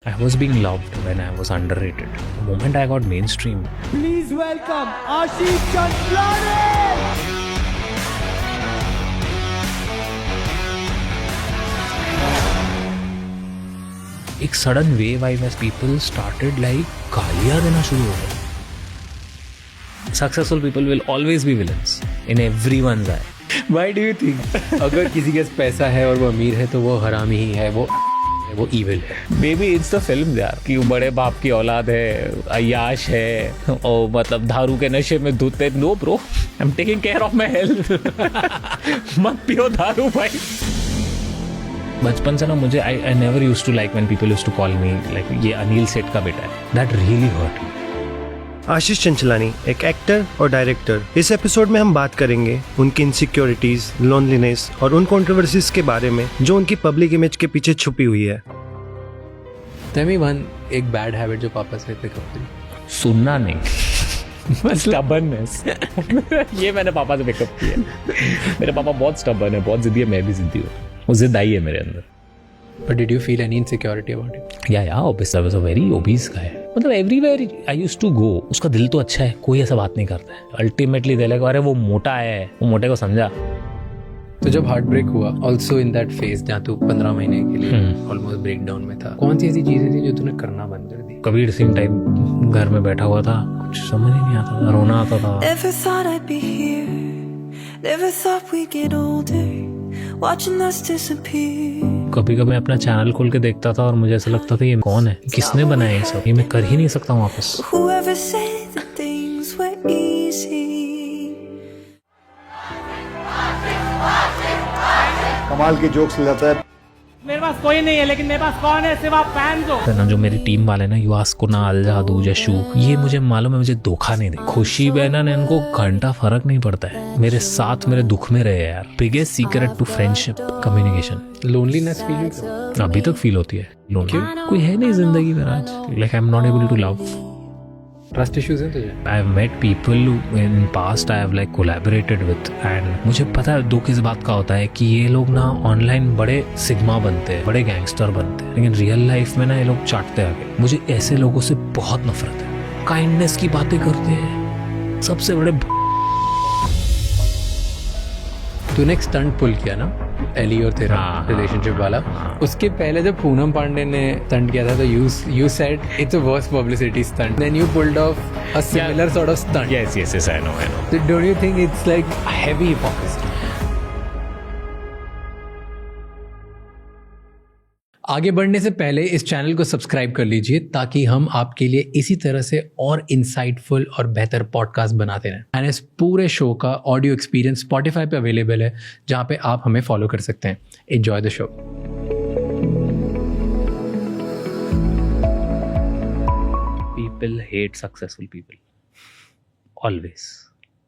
I was being loved when I was underrated. The moment I got mainstream, Please welcome Ashish Chanchlani! एक sudden wave आई as people started like गालियां देना शुरू हो गए. Successful people will always be villains in everyone's eye. Why do you think अगर किसी के पास पैसा है और वो अमीर है तो वो हरामी ही है, वो evil है? Maybe it's the film यार कि वो बड़े बाप की औलाद है, अय्याश है और मतलब दारू के नशे में धुते. No bro, I'm taking care of my health. मत पियो दारू भाई. बचपन से ना मुझे I never used to like when people used to call me like ये अनिल सेठ का बेटा है. That really hurt me. आशीष चंचलानी एक एक्टर और डायरेक्टर. इस एपिसोड में हम बात करेंगे उनकी इनसिक्योरिटीज, लोनलीनेस और उन कंट्रोवर्सीज के बारे में जो उनकी पब्लिक इमेज के पीछे छुपी हुई है. Tell me one एक बैड हैबिट जो पापा से पिक अप करी. सुनना नहीं. Stubbornness. ये मैंने पापा से पिकअप किया. मेरे पापा बहुत स्टबर्न है, बहुत जिद्दी है, मैं भी जिद्दी हूँ. वो जिद आई है मेरे अंदर. But did you feel any insecurity about it? Yeah, obviously I was a very obese guy. मतलब everywhere I used to go, उसका दिल तो अच्छा है, कोई ऐसा बात नहीं करता है. Ultimately दिल है अरे वो मोटा है, वो मोटे को समझा. तो जब हार्ट ब्रेक हुआ, also in that phase जहाँ तू 15 महीने के लिए ऑलमोस्ट ब्रेक डाउन में था, कौन सी ऐसी चीजें थी जो तूने करना बंद कर दी? कबीर सिंह टाइप घर में बैठा हुआ था, कुछ समझ ही नहीं आता था, रोना आता था. Never thought I'd be here. Never thought we'd get older. Watching us disappear. कभी कभी मैं अपना चैनल खोल के देखता था और मुझे ऐसा लगता था ये कौन है, किसने बनाया ये सब, ये मैं कर ही नहीं सकता हूँ वापस. Whoever said that things were easy. कमाल के जोक्स लाता है. मेरे पास कोई नहीं है लेकिन मेरे पास कौन है सिवा फैंस हो. ना जो मेरी टीम वाले ना युवास को ना अलजा दू जशु, ये मुझे मालूम है मुझे धोखा नहीं दे. खुशी बहना ने इनको घंटा फर्क नहीं पड़ता है, मेरे साथ मेरे दुख में रहे यार. Biggest secret to friendship communication. Loneliness feel हुई? अभी तक फील होती है. कोई है नहीं जिंदगी में आज. Like I am not able to love. Trust issues हैं तुझे? I have met people who in past I have like collaborated with and मुझे पता है दुख इस बात का होता है कि ये लोग ना ऑनलाइन बड़े सिग्मा बनते हैं, बड़े गैंगस्टर बनते हैं, लेकिन रियल लाइफ में ना ये लोग चाटते आगे. मुझे ऐसे लोगों से बहुत नफरत है. काइंडनेस की बातें करते हैं, सबसे बड़े. तूने एक स्टंट पुल किया ना एली और तेरा रिलेशनशिप वाला. उसके पहले जब पूनम पांडे ने स्टंट किया था तो you said it's a worst publicity stunt. Then you pulled off a similar sort of stunt. Yes, I know. So don't you think it's like heavy hypocrisy? आगे बढ़ने से पहले इस चैनल को सब्सक्राइब कर लीजिए ताकि हम आपके लिए इसी तरह से और इंसाइटफुल और बेहतर पॉडकास्ट बनाते रहें. एंड इस पूरे शो का ऑडियो एक्सपीरियंस स्पॉटिफाई पे अवेलेबल है जहाँ पे आप हमें फॉलो कर सकते हैं. Enjoy the show. People hate successful people. Always.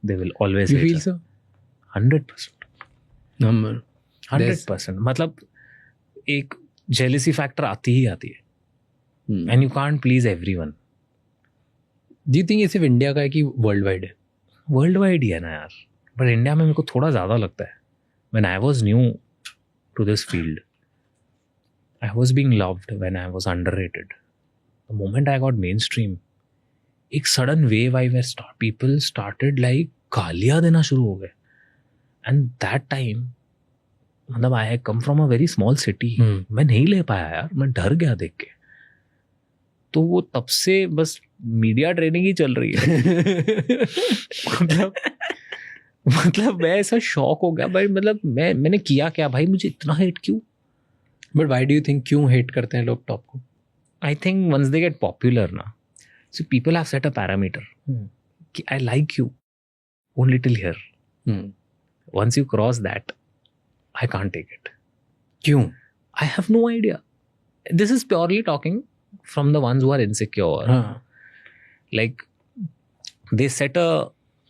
They will always You hate feel us. so? 100%. Number. 100%. मतलब एक जेलिसी फैक्टर आती ही आती है. And you can't please everyone. Do you think ये सिर्फ इंडिया का है कि वर्ल्ड वाइड है? वर्ल्ड वाइड ही है ना यार, बट इंडिया में मेरे को थोड़ा ज़्यादा लगता है. When I was new to this field, I was being loved when I was underrated. The moment I got main stream, एक सडन वेव आई वेयर पीपल स्टार्टेड लाइक गालियां देना शुरू हो गए. एंड दैट टाइम मतलब I come from a very small city. मैं नहीं ले पाया यार, मैं डर गया देख के. तो वो तब से बस मीडिया ट्रेनिंग ही चल रही है. मतलब मैं ऐसा शॉक हो गया भाई. मतलब मैंने किया क्या भाई, मुझे इतना हेट क्यों? But why do you think क्यों हेट करते हैं लोग टॉप को? I think once they get popular ना, so people have set a parameter कि I like you only till here. Once you cross that I can't take it. क्यों? I have no idea. This is purely talking from the ones who are insecure. Like they set a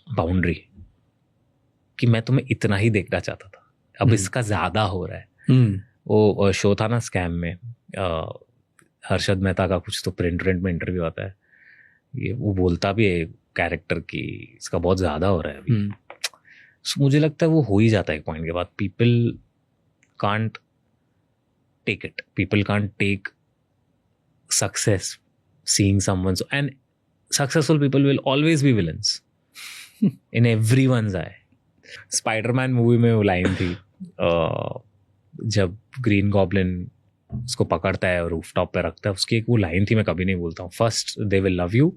boundary कि मैं तुम्हें इतना ही देखना चाहता था, अब इसका ज्यादा हो रहा है. वो शो था ना स्कैम में, हर्षद मेहता का कुछ तो प्रिंट में इंटरव्यू आता है. ये वो बोलता भी है कैरेक्टर की इसका बहुत ज्यादा हो रहा है अभी. So, मुझे लगता है वो हो ही जाता है एक पॉइंट के बाद. People can't take it, people can't take success, seeing someone so, and successful people will always be villains in everyone's eye. Spiderman movie में वो लाइन थी जब ग्रीन गॉब्लिन उसको पकड़ता है और रूफटॉप पे रखता है, उसकी एक वो लाइन थी, मैं कभी नहीं भूलता हूँ. First they will love you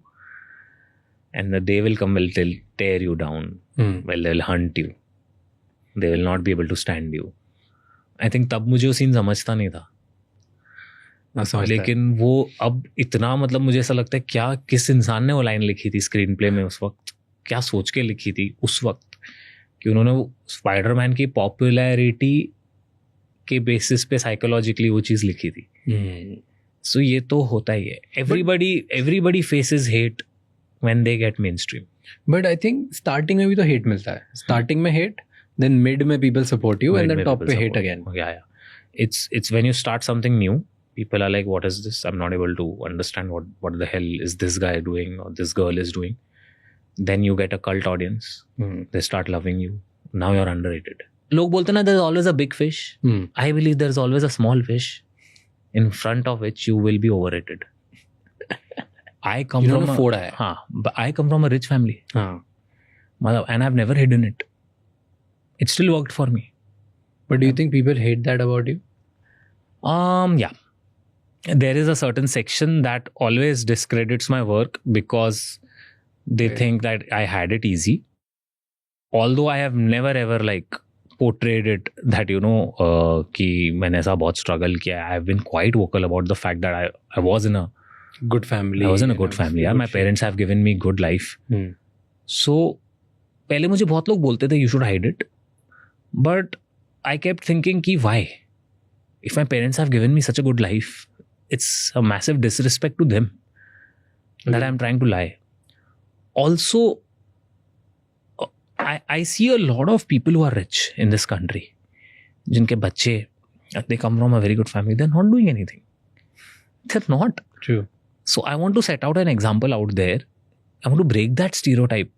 and they will come will tear you down, well they will hunt you, they will not be able to stand you. I think तब मुझे वो सीन समझता नहीं था, लेकिन वो अब इतना, मतलब मुझे ऐसा लगता है क्या किस इंसान ने वो लाइन लिखी थी स्क्रीन प्ले में उस वक्त, क्या सोच के लिखी थी उस वक्त कि उन्होंने वो स्पाइडरमैन की पॉपुलैरिटी के बेसिस पे साइकोलॉजिकली वो चीज़ लिखी थी. सो ये तो होता ही है. Everybody faces hate when they get main stream. But I think starting में भी तो हेट मिलता है. स्टार्टिंग में हेट, देन मिड में people support you and then top पे hate again. Yeah. It's when you start something new, people are like, what is this? I'm not able to understand what the hell is this guy doing or this girl is doing. Then you get a cult audience. They start loving you. Now you're underrated. लोग बोलते ना, there's always a big fish. I believe there's always a small fish in front of which you will be overrated. I come from I come from a rich family. And I've never hidden it. It still worked for me. But do you think people hate that about you? Yeah. There is a certain section that always discredits my work because they think that I had it easy. Although I have never ever like portrayed it that, you know, कि मैंने ऐसा बहुत struggle किया. I have been quite vocal about the fact that I was in a good family. I was in a good family. Yeah, my parents have given me good life. So पहले मुझे बहुत लोग बोलते थे you should hide it. But I kept thinking कि why? If my parents have given me such a good life, it's a massive disrespect to them that I'm trying to lie. Also, I see a lot of people who are rich in this country. जिनके बच्चे, they come from a very good family, they're not doing anything. They're not. True. So I want to set out an example out there. I want to break that stereotype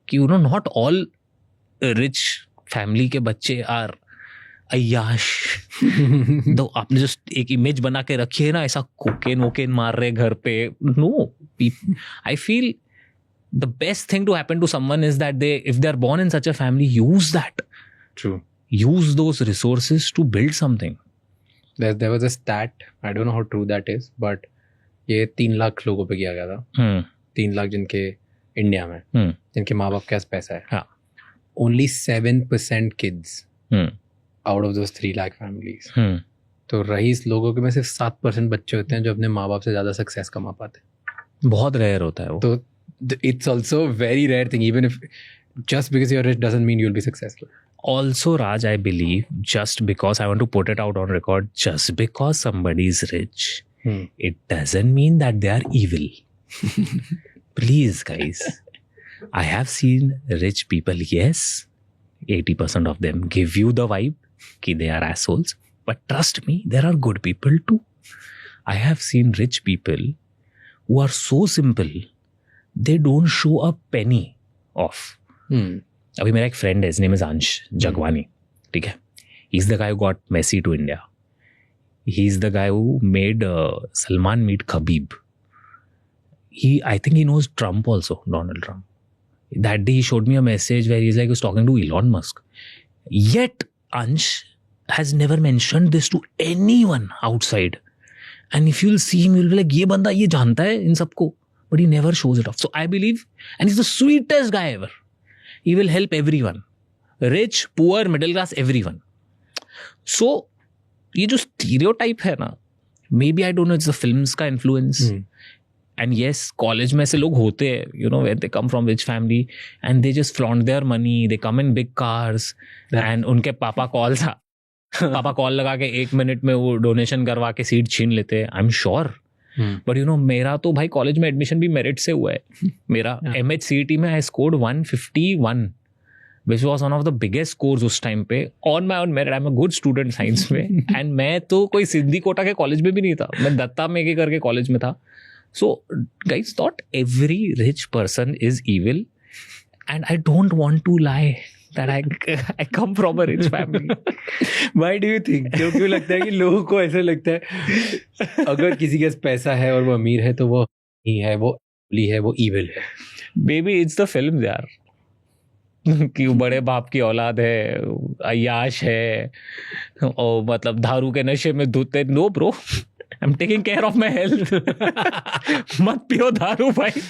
कि, you know, not all rich family के बच्चे are अय्याश. तो आपने जो एक image बना के रखी है ना, ऐसा कोकेन वोकेन मार रहे घर पे. No, I feel the best thing to happen to someone is that if they are born in such a family, use that. True. Use those resources to build something. There was a stat, I don't know how true that is, but ये 3 लाख लोगों पे किया गया था. 3 लाख जिनके India में, जिनके माँ बाप के पास पैसा है. हाँ. Only 7% kids out of those 3 lakh families. तो रईस लोगों के में सिर्फ 7% बच्चे होते हैं जो अपने माँ बाप से ज़्यादा सक्सेस कमा पाते हैं. बहुत रेयर होता है वो. तो it's also a very rare thing. Even if just because you're rich doesn't mean you'll be successful. Also, Raj, I believe just because I want to put it out on record, just because somebody is rich, it doesn't mean that they are evil. Please, guys. I have seen rich people, yes, 80% of them give you the vibe कि they are assholes. But trust me, there are good people too. I have seen rich people who are so simple, they don't show a penny off. अभी मेरा एक friend है, his name is Ansh Jagwani. ठीक है? He's the guy who got Messi to India. He's the guy who made Salman meet Khabib. I think he knows Trump also, Donald Trump. That day he showed me a message where he was talking to Elon Musk. Yet Ansh has never mentioned this to anyone outside. And if you'll see him, you'll be like, ये बंदा ये जानता है इन सबको. But he never shows it off. So I believe, and he's the sweetest guy ever. He will help everyone. Rich, poor, middle class, everyone. So ये जो stereotype है ना, maybe I don't know, it's the films का influence. And yes, college में ऐसे लोग होते हैं, you know, where they come from rich family and they just flaunt their money, they come in big cars and उनके पापा call लगा के 1 मिनट में वो डोनेशन करवा के सीट छीन लेते हैं. I'm sure. But you know, मेरा तो भाई कॉलेज में एडमिशन भी मेरिट से हुआ है. मेरा MHCET में I scored 151, which was one of the biggest scores उस टाइम पे, on my own merit. I am a good student science में. एंड मैं तो कोई सिद्धि कोटा के कॉलेज में भी नहीं था, मैं दत्ता मेघे करके कॉलेज में था. So guys, not every rich person is evil, and I don't want to lie. that I come from a rich family. Why do you think? क्यों लगता है कि लोगों को ऐसा लगता है अगर किसी के पास पैसा है और वो अमीर है तो वो ही है, वो अली है, वो evil है. Maybe it's the film यार कि वो बड़े बाप की औलाद है, अय्याश है और मतलब दारू के नशे में धुते. No bro, I'm taking care of my health. मत पियो दारू भाई,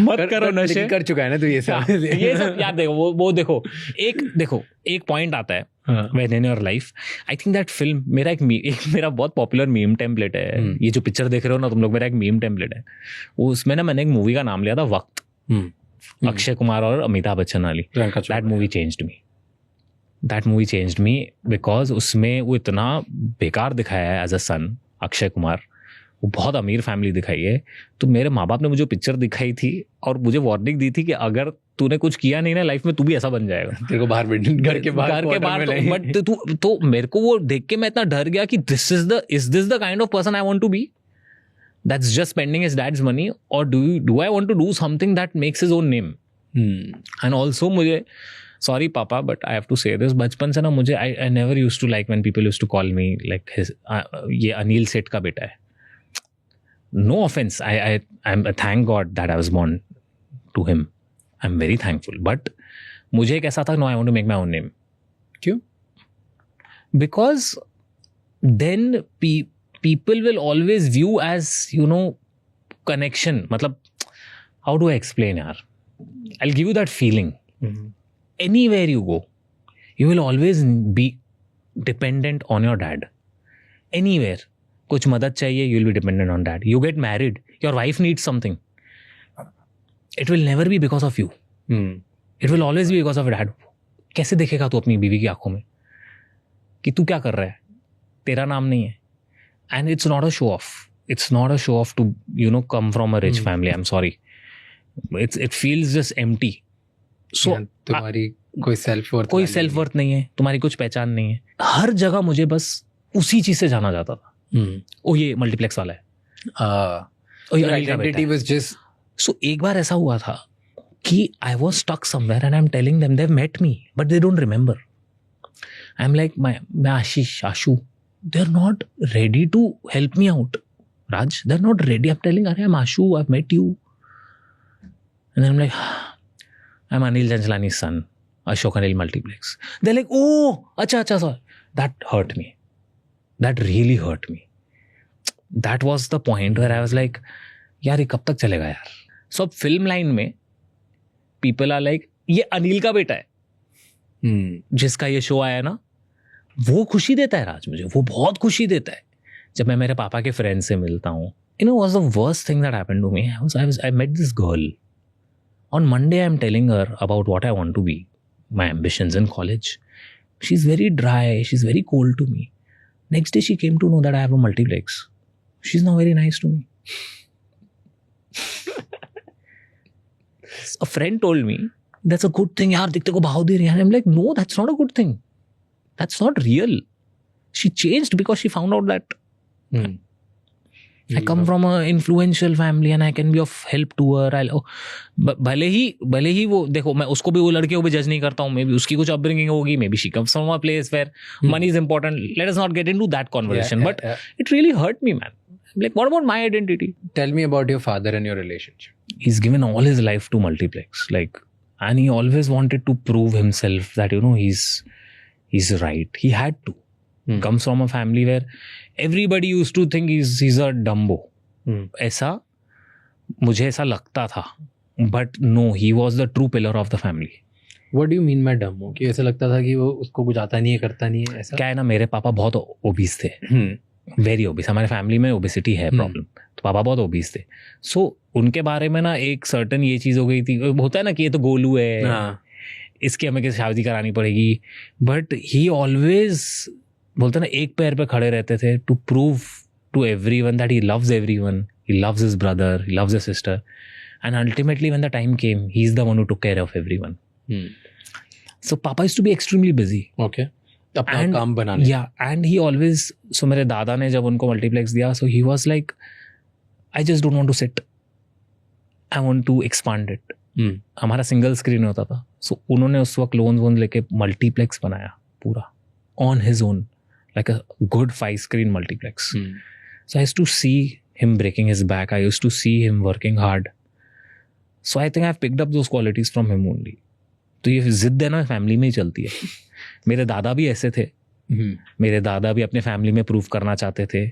मत करो नशे. कर चुका है ना तो ये सब. ये सब यार देखो वो देखो एक पॉइंट आता है when in your life. I think that film मेरा बहुत पॉपुलर मीम टेम्पलेट है. ये जो पिक्चर देख रहे हो ना तुम लोग, मेरा एक मीम टेम्पलेट है. वो उसमें ना मैंने एक मूवी का नाम लिया था वक्त, अक्षय कुमार और अमिताभ बच्चन वाली. That movie changed me because उसमें वो इतना बेकार दिखाया है एज अ सन. अक्षय कुमार वो बहुत अमीर फैमिली दिखाई है. तो मेरे माँ बाप ने मुझे पिक्चर दिखाई थी और मुझे वार्निंग दी थी कि अगर तूने कुछ किया नहीं ना लाइफ में, तू भी ऐसा बन जाएगा. तेरे को बाहर घर के बाहर बट तो मेरे को वो देख के मैं इतना डर गया कि is this the kind of person I want to be? That's just spending his dad's money, or do I want to do something that makes his own name? And also मुझे, sorry पापा, but I have to say this, बचपन से ना मुझे I never used to like when people used to call me like ये अनिल सेठ का बेटा है. No offense, I'm thank God that I was born to him. I'm very thankful. But मुझे एक ऐसा था, no, I want to make my own name. क्यों? Because then people will always view as, you know, connection. मतलब how do I explain यार? I'll give you that feeling. Anywhere you go, you will always be dependent on your dad. Anywhere. कुछ मदद चाहिए, you will be dependent on dad. You get married, your wife needs something. It will never be because of you. It will always be because of dad. कैसे देखेगा तू अपनी बीवी की आंखों में कि तू क्या कर रहा है, तेरा नाम नहीं है. And it's not a show off. It's not a show off to, you know, come from a rich family. I'm sorry. It feels just empty. So तुम्हारी कोई सेल्फ वर्थ नहीं है, तुम्हारी कुछ पहचान नहीं है. हर जगह मुझे बस उसी चीज से जाना जाता था. ओ ये मल्टीप्लेक्स वाला है, ओ ये आइडेंटिटी वाज जस्ट. सो एक बार ऐसा हुआ था कि I was stuck somewhere and I am telling them, they have met me but they don't remember. I am like मैं Ashu, they are not ready to help me out. Raj, they're not ready. I'm telling, I'm Ashu, I've met you. And then I'm like, I'm Anil Chanchlani's son, Ashok Anil Multiplex. They're like, oh, acha, sorry. That hurt me. That really hurt me. That was the point where I was like, यार ये कब तक चलेगा यार. So film line में people are like, ये अनिल का बेटा है, जिसका ये शो आया ना, वो खुशी देता है राज मुझे, वो बहुत खुशी देता है. जब मैं मेरे पापा के फ्रेंड से मिलता हूँ, you know, was the worst thing that happened to me. I met this girl. On Monday, I'm telling her about what I want to be, my ambitions in college. She's very dry. She's very cold to me. Next day, she came to know that I have a multiplex. She's now very nice to me. A friend told me, that's a good thing. यार दिखते को भाव दे रही है. I'm like, no, that's not a good thing. That's not real. She changed because she found out that I come from an influential family and I can be of help to her. भले ही वो देखो, मैं उसको भी, वो लड़के को भी जज नहीं करता हूँ. मे बी उसकी कुछ अपब्रिंगिंग होगी, may be she comes from a place where money is important. Let us not get into that conversation. But it really hurt me, man. Like, what about my identity? Tell me about your father and your relationship. He's given all his life to Multiplex, like, and he always wanted to prove himself that, you know, he's right. He had to. Comes from a family where everybody used to think he's a Dumbo. ऐसा मुझे ऐसा लगता था, but no, he was the true pillar of the family. What do you mean by Dumbo? कि ऐसा लगता था कि वो उसको कुछ आता नहीं है, करता नहीं है, ऐसा? क्या है ना, मेरे पापा बहुत ओबीस थे, वेरी ओबीस. हमारे फैमिली में ओबेसिटी है प्रॉब्लम, तो पापा बहुत ओबीस थे. सो उनके बारे में ना एक सर्टन ये चीज़ हो गई थी, होता है ना कि ये तो गोलू है, इसकी हमें किसी शादी करानी पड़ेगी. बट ही ऑलवेज बोलते ना, एक पैर पे खड़े रहते थे to prove to everyone that he loves everyone, he loves his brother, he loves his sister, and ultimately when the time came, he is the one who took care of everyone. So पापा used to be extremely busy. Okay, अपना काम बनाने. या and he always, सो मेरे दादा ने जब उनको मल्टीप्लेक्स दिया, so he was like, I just don't want to sit, I want to expand it. हमारा सिंगल स्क्रीन होता था, सो उन्होंने उस वक्त लोन लेके मल्टीप्लेक्स बनाया पूरा on his own, like a good 5 screen multiplex. So I used to see him breaking his back. I used to see him working hard. So I think I've picked up those qualities from him only. तो ये जिद है ना family में ही चलती है. मेरे दादा भी ऐसे थे. मेरे दादा भी अपने फैमिली में प्रूव करना चाहते थे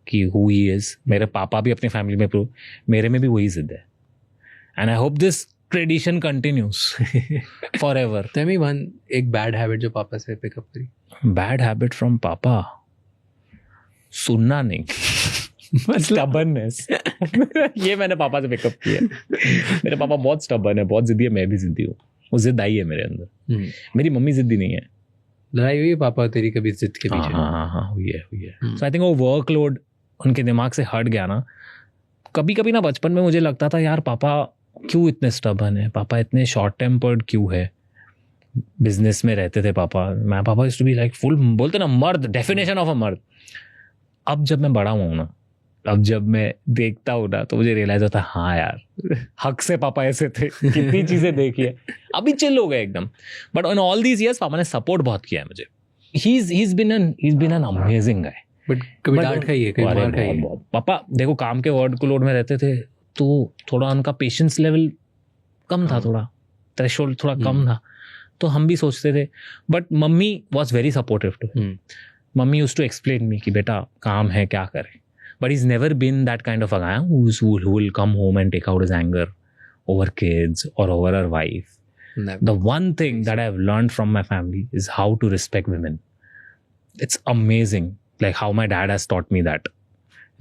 कि who he is. मेरे पापा भी अपने फैमिली में प्रूव, मेरे में भी वही जिद है. And I hope this tradition continues forever. Tell me one एक bad habit जो पापा से pick up करी. Bad habit from पापा, सुनना नहीं. Stubbornness. ये मैंने पापा से पिकअप किया. मेरे पापा बहुत स्टबर्न है, बहुत जिद्दी है, मैं भी जिद्दी हूँ. वो जिद आई है मेरे अंदर. मेरी मम्मी जिद्दी नहीं है. लड़ाई हुई है पापा तेरी कभी जिद के पीछे? हाँ हुई है. सो आई थिंक वो वर्कलोड उनके दिमाग से हट गया ना. कभी कभी ना बचपन में मुझे लगता था यार पापा क्यों इतने स्टबर्न है, पापा इतने शॉर्ट टेम्पर्ड क्यों है. बिजनेस में रहते थे पापा. मैं पापा used to be like full, बोलते ना मर्द, डेफिनेशन ऑफ अ मर्द. अब जब मैं बड़ा हुआ हूँ ना, अब जब मैं देखता हूँ ना, तो मुझे रियलाइज होता है हाँ यार हक से पापा ऐसे थे. कितनी चीजें देखी है, अभी चिल हो गए एकदम. But on all these years पापा ने सपोर्ट बहुत किया है मुझे. he's been an amazing guy. But कभी डांट खाई है, कभी मार खाई है? पापा देखो काम के वर्ड को लोड में रहते थे, तो थोड़ा उनका पेशेंस लेवल कम था, थोड़ा थ्रेशोल्ड थोड़ा कम था, तो हम भी सोचते थे. बट मम्मी वॉज वेरी सपोर्टिव टू. मम्मी यूज्ड टू एक्सप्लेन मी कि बेटा काम है क्या करें. But he's never been that kind of a guy who will come home and take out his anger over kids or over her wife. Never. The one thing that I've learned from my family is how to respect women. It's amazing, like how my dad has taught me that.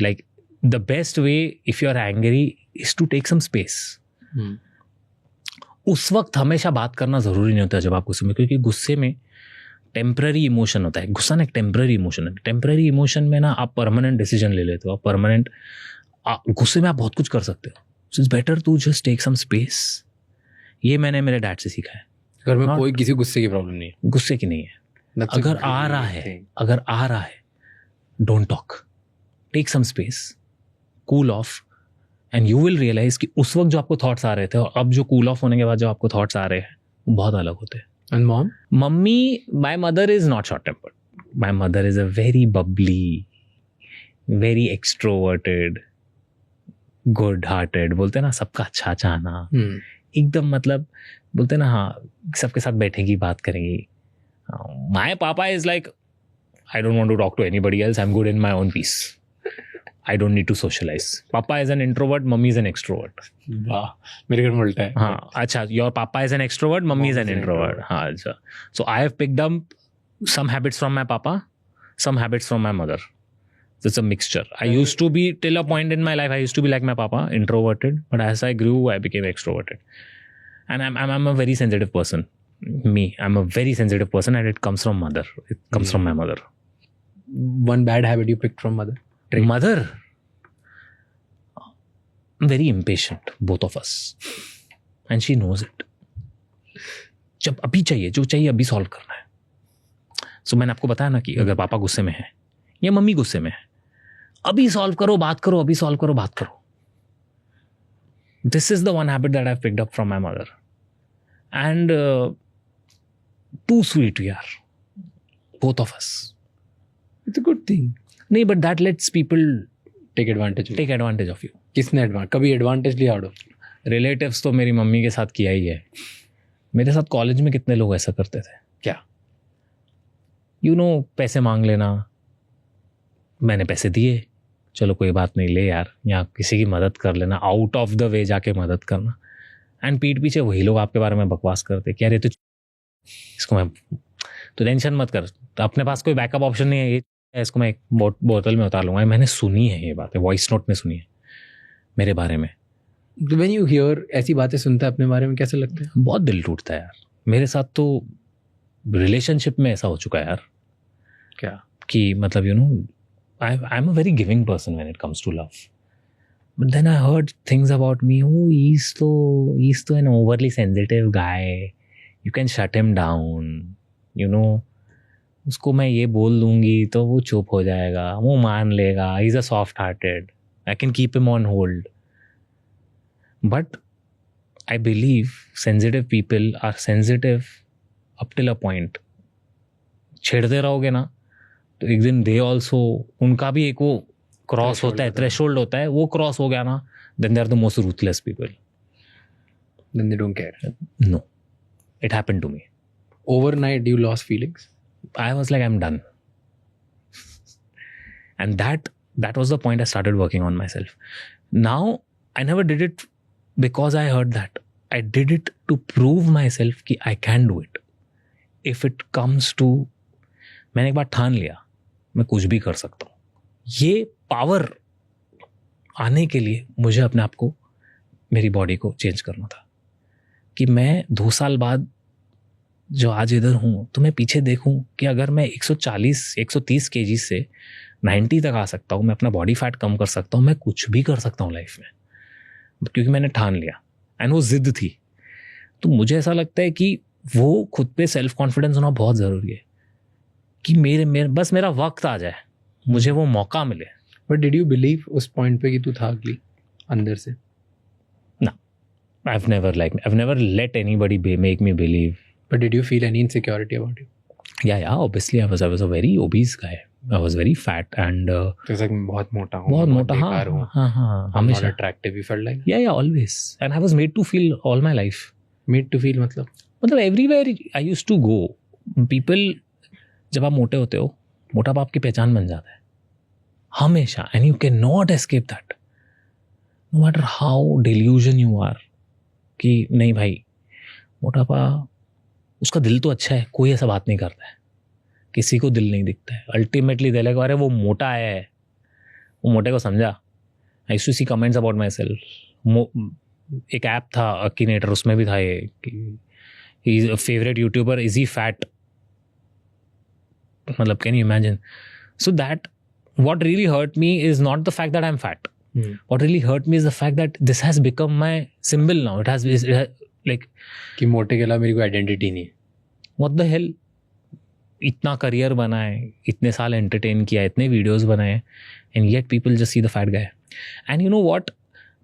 Like the best way if you're angry is to take some space. उस वक्त हमेशा बात करना ज़रूरी नहीं होता जब आप गुस्से में, क्योंकि गुस्से में टेम्पररी इमोशन होता है. गुस्सा ना एक टेम्पररी इमोशन है. टेम्पररी इमोशन में ना आप परमानेंट डिसीजन ले लेते हो. आप परमानेंट गुस्से में आप बहुत कुछ कर सकते हो. So it's better to just take some space. ये मैंने मेरे डैड से सीखा है. घर में कोई किसी गुस्से की प्रॉब्लम नहीं है. गुस्से की नहीं है. अगर आ रहा है don't talk, take some space, cool off, and you will realize कि उस वक्त जो आपको थॉट्स आ रहे थे और अब जो कूल ऑफ होने के बाद जो आपको थॉट्स आ रहे हैं वो बहुत अलग होते हैं. And mom? Mummy, my mother is not short-tempered. My mother is a very bubbly, very extroverted, good-hearted. बोलते ना सबका अच्छा चाहना. एकदम मतलब बोलते ना हाँ सबके साथ बैठेगी बात करेंगी. My papa is like, I don't want to talk to anybody else. I'm good in my own peace. I don't need to socialize. Papa is an introvert, mummy is an extrovert. वाह, मेरे घर में उल्टा है. हाँ अच्छा, your papa is an extrovert, mummy is an introvert. हाँ अच्छा. So I have picked up some habits from my papa, some habits from my mother. So it's a mixture. I used to be, till a point in my life, I used to be like my papa, introverted. But as I grew, I became extroverted. And I'm a very sensitive person. I'm a very sensitive person, and it comes from mother. It comes from my mother. One bad habit you picked from mother? Mother, very impatient, both of us, and she knows it. जब अभी चाहिए, जो चाहिए अभी solve करना है. सो मैंने आपको बताया ना कि अगर पापा गुस्से में है या मम्मी गुस्से में है, अभी सॉल्व करो, बात करो, अभी सॉल्व करो, बात करो. This is the one habit that I've picked up from my mother, and too sweet we are, both of us. It's a good thing. नहीं, but that lets people take advantage of you. किसने कभी advantage लिया out of? Relatives तो मेरी mummy के साथ किया ही है. मेरे साथ कॉलेज में कितने लोग ऐसा करते थे. क्या? पैसे मांग लेना. मैंने पैसे दिए, चलो कोई बात नहीं, ले यार, या किसी की मदद कर लेना, आउट ऑफ द वे जाके मदद करना. एंड पीठ पीछे वही लोग आपके बारे में बकवास करते कि अरे इसको मैं, तो टेंशन मत कर, अपने पास कोई बैकअप ऑप्शन नहीं है, इसको मैं एक बोतल में उतार लूँगा. मैंने सुनी है ये बातें, वॉइस नोट में सुनी है मेरे बारे में. When you hear ऐसी बातें सुनता है अपने बारे में, कैसे लगता है? बहुत दिल टूटता है यार. मेरे साथ तो रिलेशनशिप में ऐसा हो चुका है यार. क्या? कि मतलब I am a very giving person when it comes to love. But then I heard things about me, he's तो an overly sensitive guy. You can shut him down. उसको मैं ये बोल दूंगी तो वो चुप हो जाएगा, वो मान लेगा, he's a soft hearted, I can keep him on hold. But I believe sensitive people are sensitive up till a point. छेड़ते रहोगे ना तो एक दिन they also, उनका भी एक वो क्रॉस होता है, थ्रेशोल्ड होता है, वो क्रॉस हो गया ना, then they are the most ruthless people. Then they don't care. No, it happened to me. Overnight, you lost feelings. I was like, I'm done. And that was the point I started working on myself. Now, I never did it because I heard that. I did it to prove myself कि I can do it. If it comes to, मैंने एक बार ठान लिया, मैं कुछ भी कर सकता हूँ. ये पावर आने के लिए मुझे अपने आप को, मेरी बॉडी को चेंज करना था. कि मैं 2 साल बाद जो आज इधर हूँ, तो मैं पीछे देखूँ कि अगर मैं 140-130 kg से 90 तक आ सकता हूँ, मैं अपना बॉडी फैट कम कर सकता हूँ, मैं कुछ भी कर सकता हूँ लाइफ में, क्योंकि मैंने ठान लिया. एंड वो जिद थी. तो मुझे ऐसा लगता है कि वो खुद पे सेल्फ कॉन्फिडेंस होना बहुत ज़रूरी है कि मेरे बस मेरा वक्त आ जाए, मुझे वो मौका मिले. But did you believe उस point पे कि तू था अगली अंदर से? I've never let anybody make me believe. But did you feel any insecurity about you? Yeah, obviously I was a very obese guy. I was very fat and जैसा कि मैं बहुत मोटा हूँ, बहुत मोटा, हाँ, I'm not हमेशा. attractive, you felt like? Yeah, always. And I was made to feel all my life. Made to feel मतलब? Everywhere I used to go, people, जब आप मोटे होते हो, मोटापा आपकी पहचान बन जाता है हमेशा. And you cannot escape that. No matter how delusion you are, कि नहीं भाई, मोटापा, उसका दिल तो अच्छा है, कोई ऐसा बात नहीं करता है, किसी को दिल नहीं दिखता है. अल्टीमेटली दिल है, अरे वो मोटा है, वो मोटे को समझा. I used to see comments about my self. एक ऐप था अकीनेटर, उसमें भी था ये कि favourite YouTuber, is he fat, मतलब can you imagine. So that what really hurt me is not the fact that I'm fat. What really hurt me is the fact that this has become my symbol now. It has like कि मोटे के अलावा मेरी कोई identity नहीं है. what the hell. इतना career बनाए, इतने साल एंटरटेन किया, इतने वीडियोस बनाए, and yet people just see the fat guy. And you know what?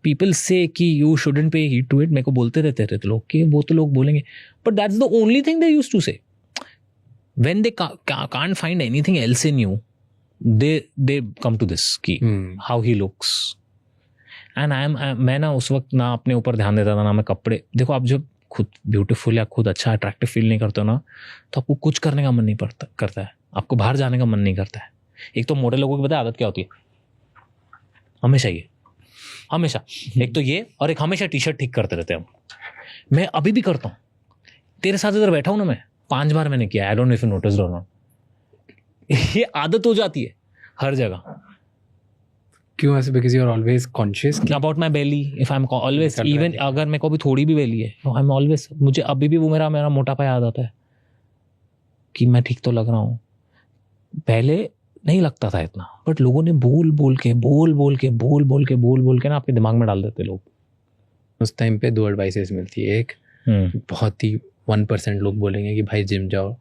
People say कि you shouldn't pay heed to it. मेरे को बोलते रहते लोग कि वो तो लोग बोलेंगे, but that's the only thing they used to say. When they can't find anything else in you, they come to this कि how he looks. And मैं ना उस वक्त ना अपने ऊपर ध्यान देता था, ना मैं कपड़े. देखो, आप जब खुद ब्यूटीफुल या खुद अच्छा अट्रैक्टिव फील नहीं करते हो ना, तो आपको कुछ करने का मन नहीं करता है, आपको बाहर जाने का मन नहीं करता है. एक तो मोटे लोगों की पता है आदत क्या होती है, हमेशा एक तो ये, और एक हमेशा टी-शर्ट ठीक करते रहते हैं हम. मैं अभी भी करता हूँ, तेरे साथ इधर बैठा हूँ ना, मैं 5 बार मैंने किया. I don't know if you noticed और नॉट. ये आदत हो जाती है हर जगह. क्यों ऐसे? Because you are always conscious about my belly. If I am always, even अगर मेरे को भी थोड़ी भी बेली है, आई एम ऑलवेज, मुझे अभी भी वो मेरा मोटापा याद आता है कि मैं ठीक तो लग रहा हूँ. पहले नहीं लगता था इतना, बट लोगों ने बोल के ना आपके दिमाग में डाल देते लोग. उस टाइम पे 2 एडवाइसेस मिलती है. एक बहुत ही 1% लोग बोलेंगे कि भाई जिम जाओ,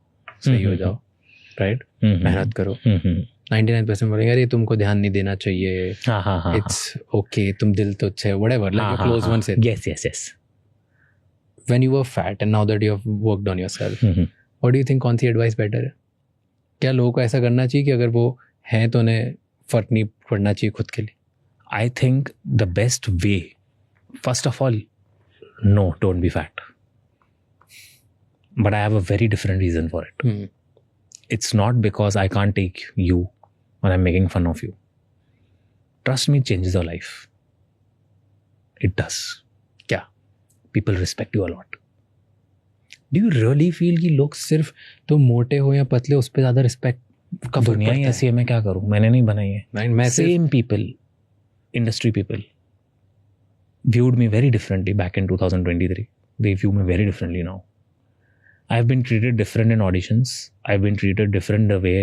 सही हो जाओ, राइट, मेहनत करो. 99% बोलेंगे अरे तुमको ध्यान नहीं देना चाहिए, इट्स ओके, तुम दिल तो अच्छे, whatever, like your close one said. Yes. When you were fat and now that you have worked on yourself, what do you think, कौन सी एडवाइस बेटर है? क्या लोगों को ऐसा करना चाहिए कि अगर वो हैं तो उन्हें फर्क नहीं पड़ना चाहिए खुद के लिए? I think the best way, first of all, no, don't be fat. But I have a very different reason for it. It's not because I can't take you when I'm making fun of you. Trust me, it changes your life. It does. क्या? People respect you a lot. Do you really feel कि लोग सिर्फ तो मोटे हो या पतले उस पर ज़्यादा रिस्पेक्ट का दुनिया ही ऐसी है, मैं क्या करूँ, मैंने नहीं बनाई है. मैं Same people, industry people viewed me very differently back in 2023. They view me very differently now. I've been treated different in auditions. I've been treated different the way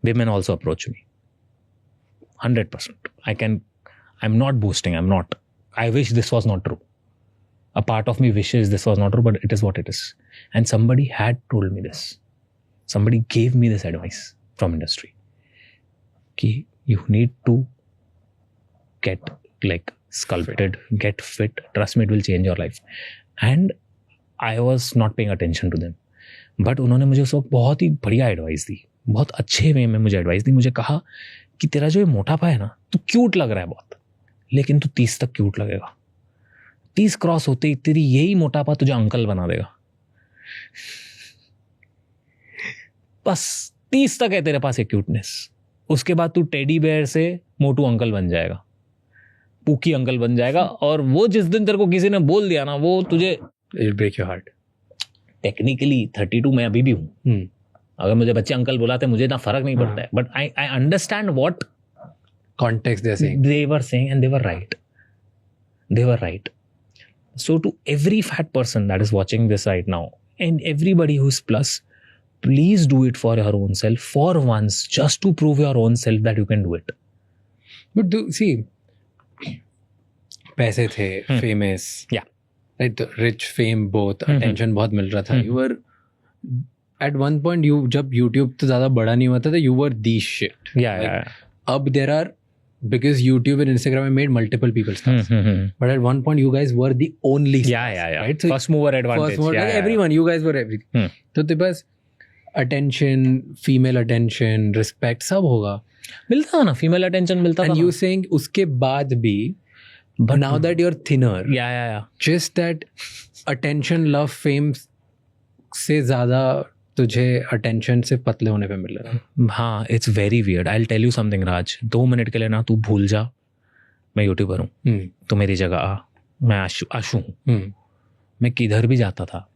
women also approach me. 100%. I'm not boasting. I'm not. I wish this was not true. A part of me wishes this was not true, but it is what it is. And somebody had told me this. Somebody gave me this advice from industry. Ki you need to get like sculpted, get fit, trust me, it will change your life. And I was not paying attention to them. But उन्होंने मुझे उस वक्त बहुत ही बढ़िया advice दी, बहुत अच्छे वे में मुझे एडवाइस दी. मुझे कहा कि तेरा जो ये मोटापा है ना, तू क्यूट लग रहा है बहुत, लेकिन तू 30 तक क्यूट लगेगा. 30 क्रॉस होते ही तेरी यही मोटापा तुझे अंकल बना देगा. बस 30 तक है तेरे पास एक क्यूटनेस. उसके बाद तू टेडी बेयर से मोटू अंकल बन जाएगा, पूकी अंकल बन जाएगा. और वो जिस दिन तेरे को किसी ने बोल दिया ना, वो तुझे ब्रेक योर हार्ट. टेक्निकली 32 मैं अभी भी हूँ. अगर मुझे बच्चे अंकल बुलाते मुझे इतना फर्क नहीं पड़ता है. But I understand what context they were saying, and they were right. They were right. So to every fat person that is watching this right now, and everybody who's plus, please do it for your own self for once, just to prove your own self that you can do it. But see, पैसे थे, famous, Yeah. right? Rich, fame, both, attention बहुत मिल रहा था. You were at one point, जब YouTube तो ज़्यादा बड़ा नहीं हुआ था, you were the shit. Yeah. अब there are, because YouTube and Instagram have made multiple people stars. But at one point, you guys were the only stars. Yeah. Right? So First mover advantage. first mover, Yeah, like yeah. everyone, you guys were everything. तो तेरे पास attention, female attention, respect, सब होगा. मिलता था ना, female attention मिलता था. And you saying उसके बाद भी, But now that you're thinner, yeah. just that attention, love, fame से ज़्यादा तुझे attention से पतले होने पे मिल रहा है. हाँ, it's very weird. I'll tell you something, Raj. 2 minute के लिए ना तू भूल जा मैं यूट्यूबर हूँ. तो मेरी जगह आ, मैं आशु हूँ. मैं किधर भी जाता था,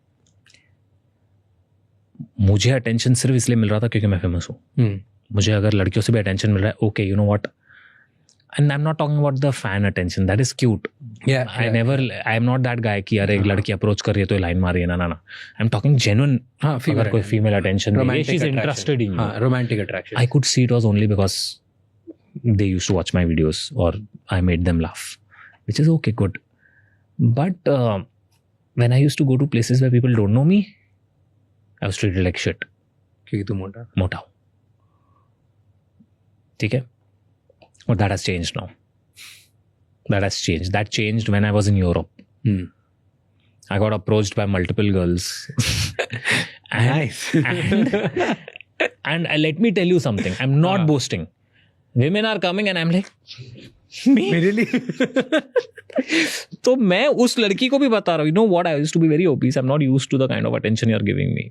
मुझे अटेंशन सिर्फ इसलिए मिल रहा था क्योंकि मैं फेमस हूँ. मुझे अगर लड़कियों से भी अटेंशन मिल रहा है, okay, you know what, and I am not talking about the fan attention, that is cute. I am not that guy कि अरे एक लड़की अप्रोच कर रही है तो लाइन मार रही है. ना आई एम टॉकिंग जेन्युइन. अगर कोई female attention, she is interested in you, romantic attraction. I could see it was only because they used to watch my videos or I made them laugh, which is okay, good. But when I used to go to places where people don't know me, I was treated like shit. क्योंकि तू मोटा हूँ. ठीक है? But that has changed now. That changed when I was in Europe. I got approached by multiple girls. Nice. And let me tell you something. I'm not boasting. Women are coming and I'm like, me? मेरे लिए तो मैं उस लड़की को भी बता रहा हूँ, you know what, I used to be very obese. I'm not used to the kind of attention you're giving me.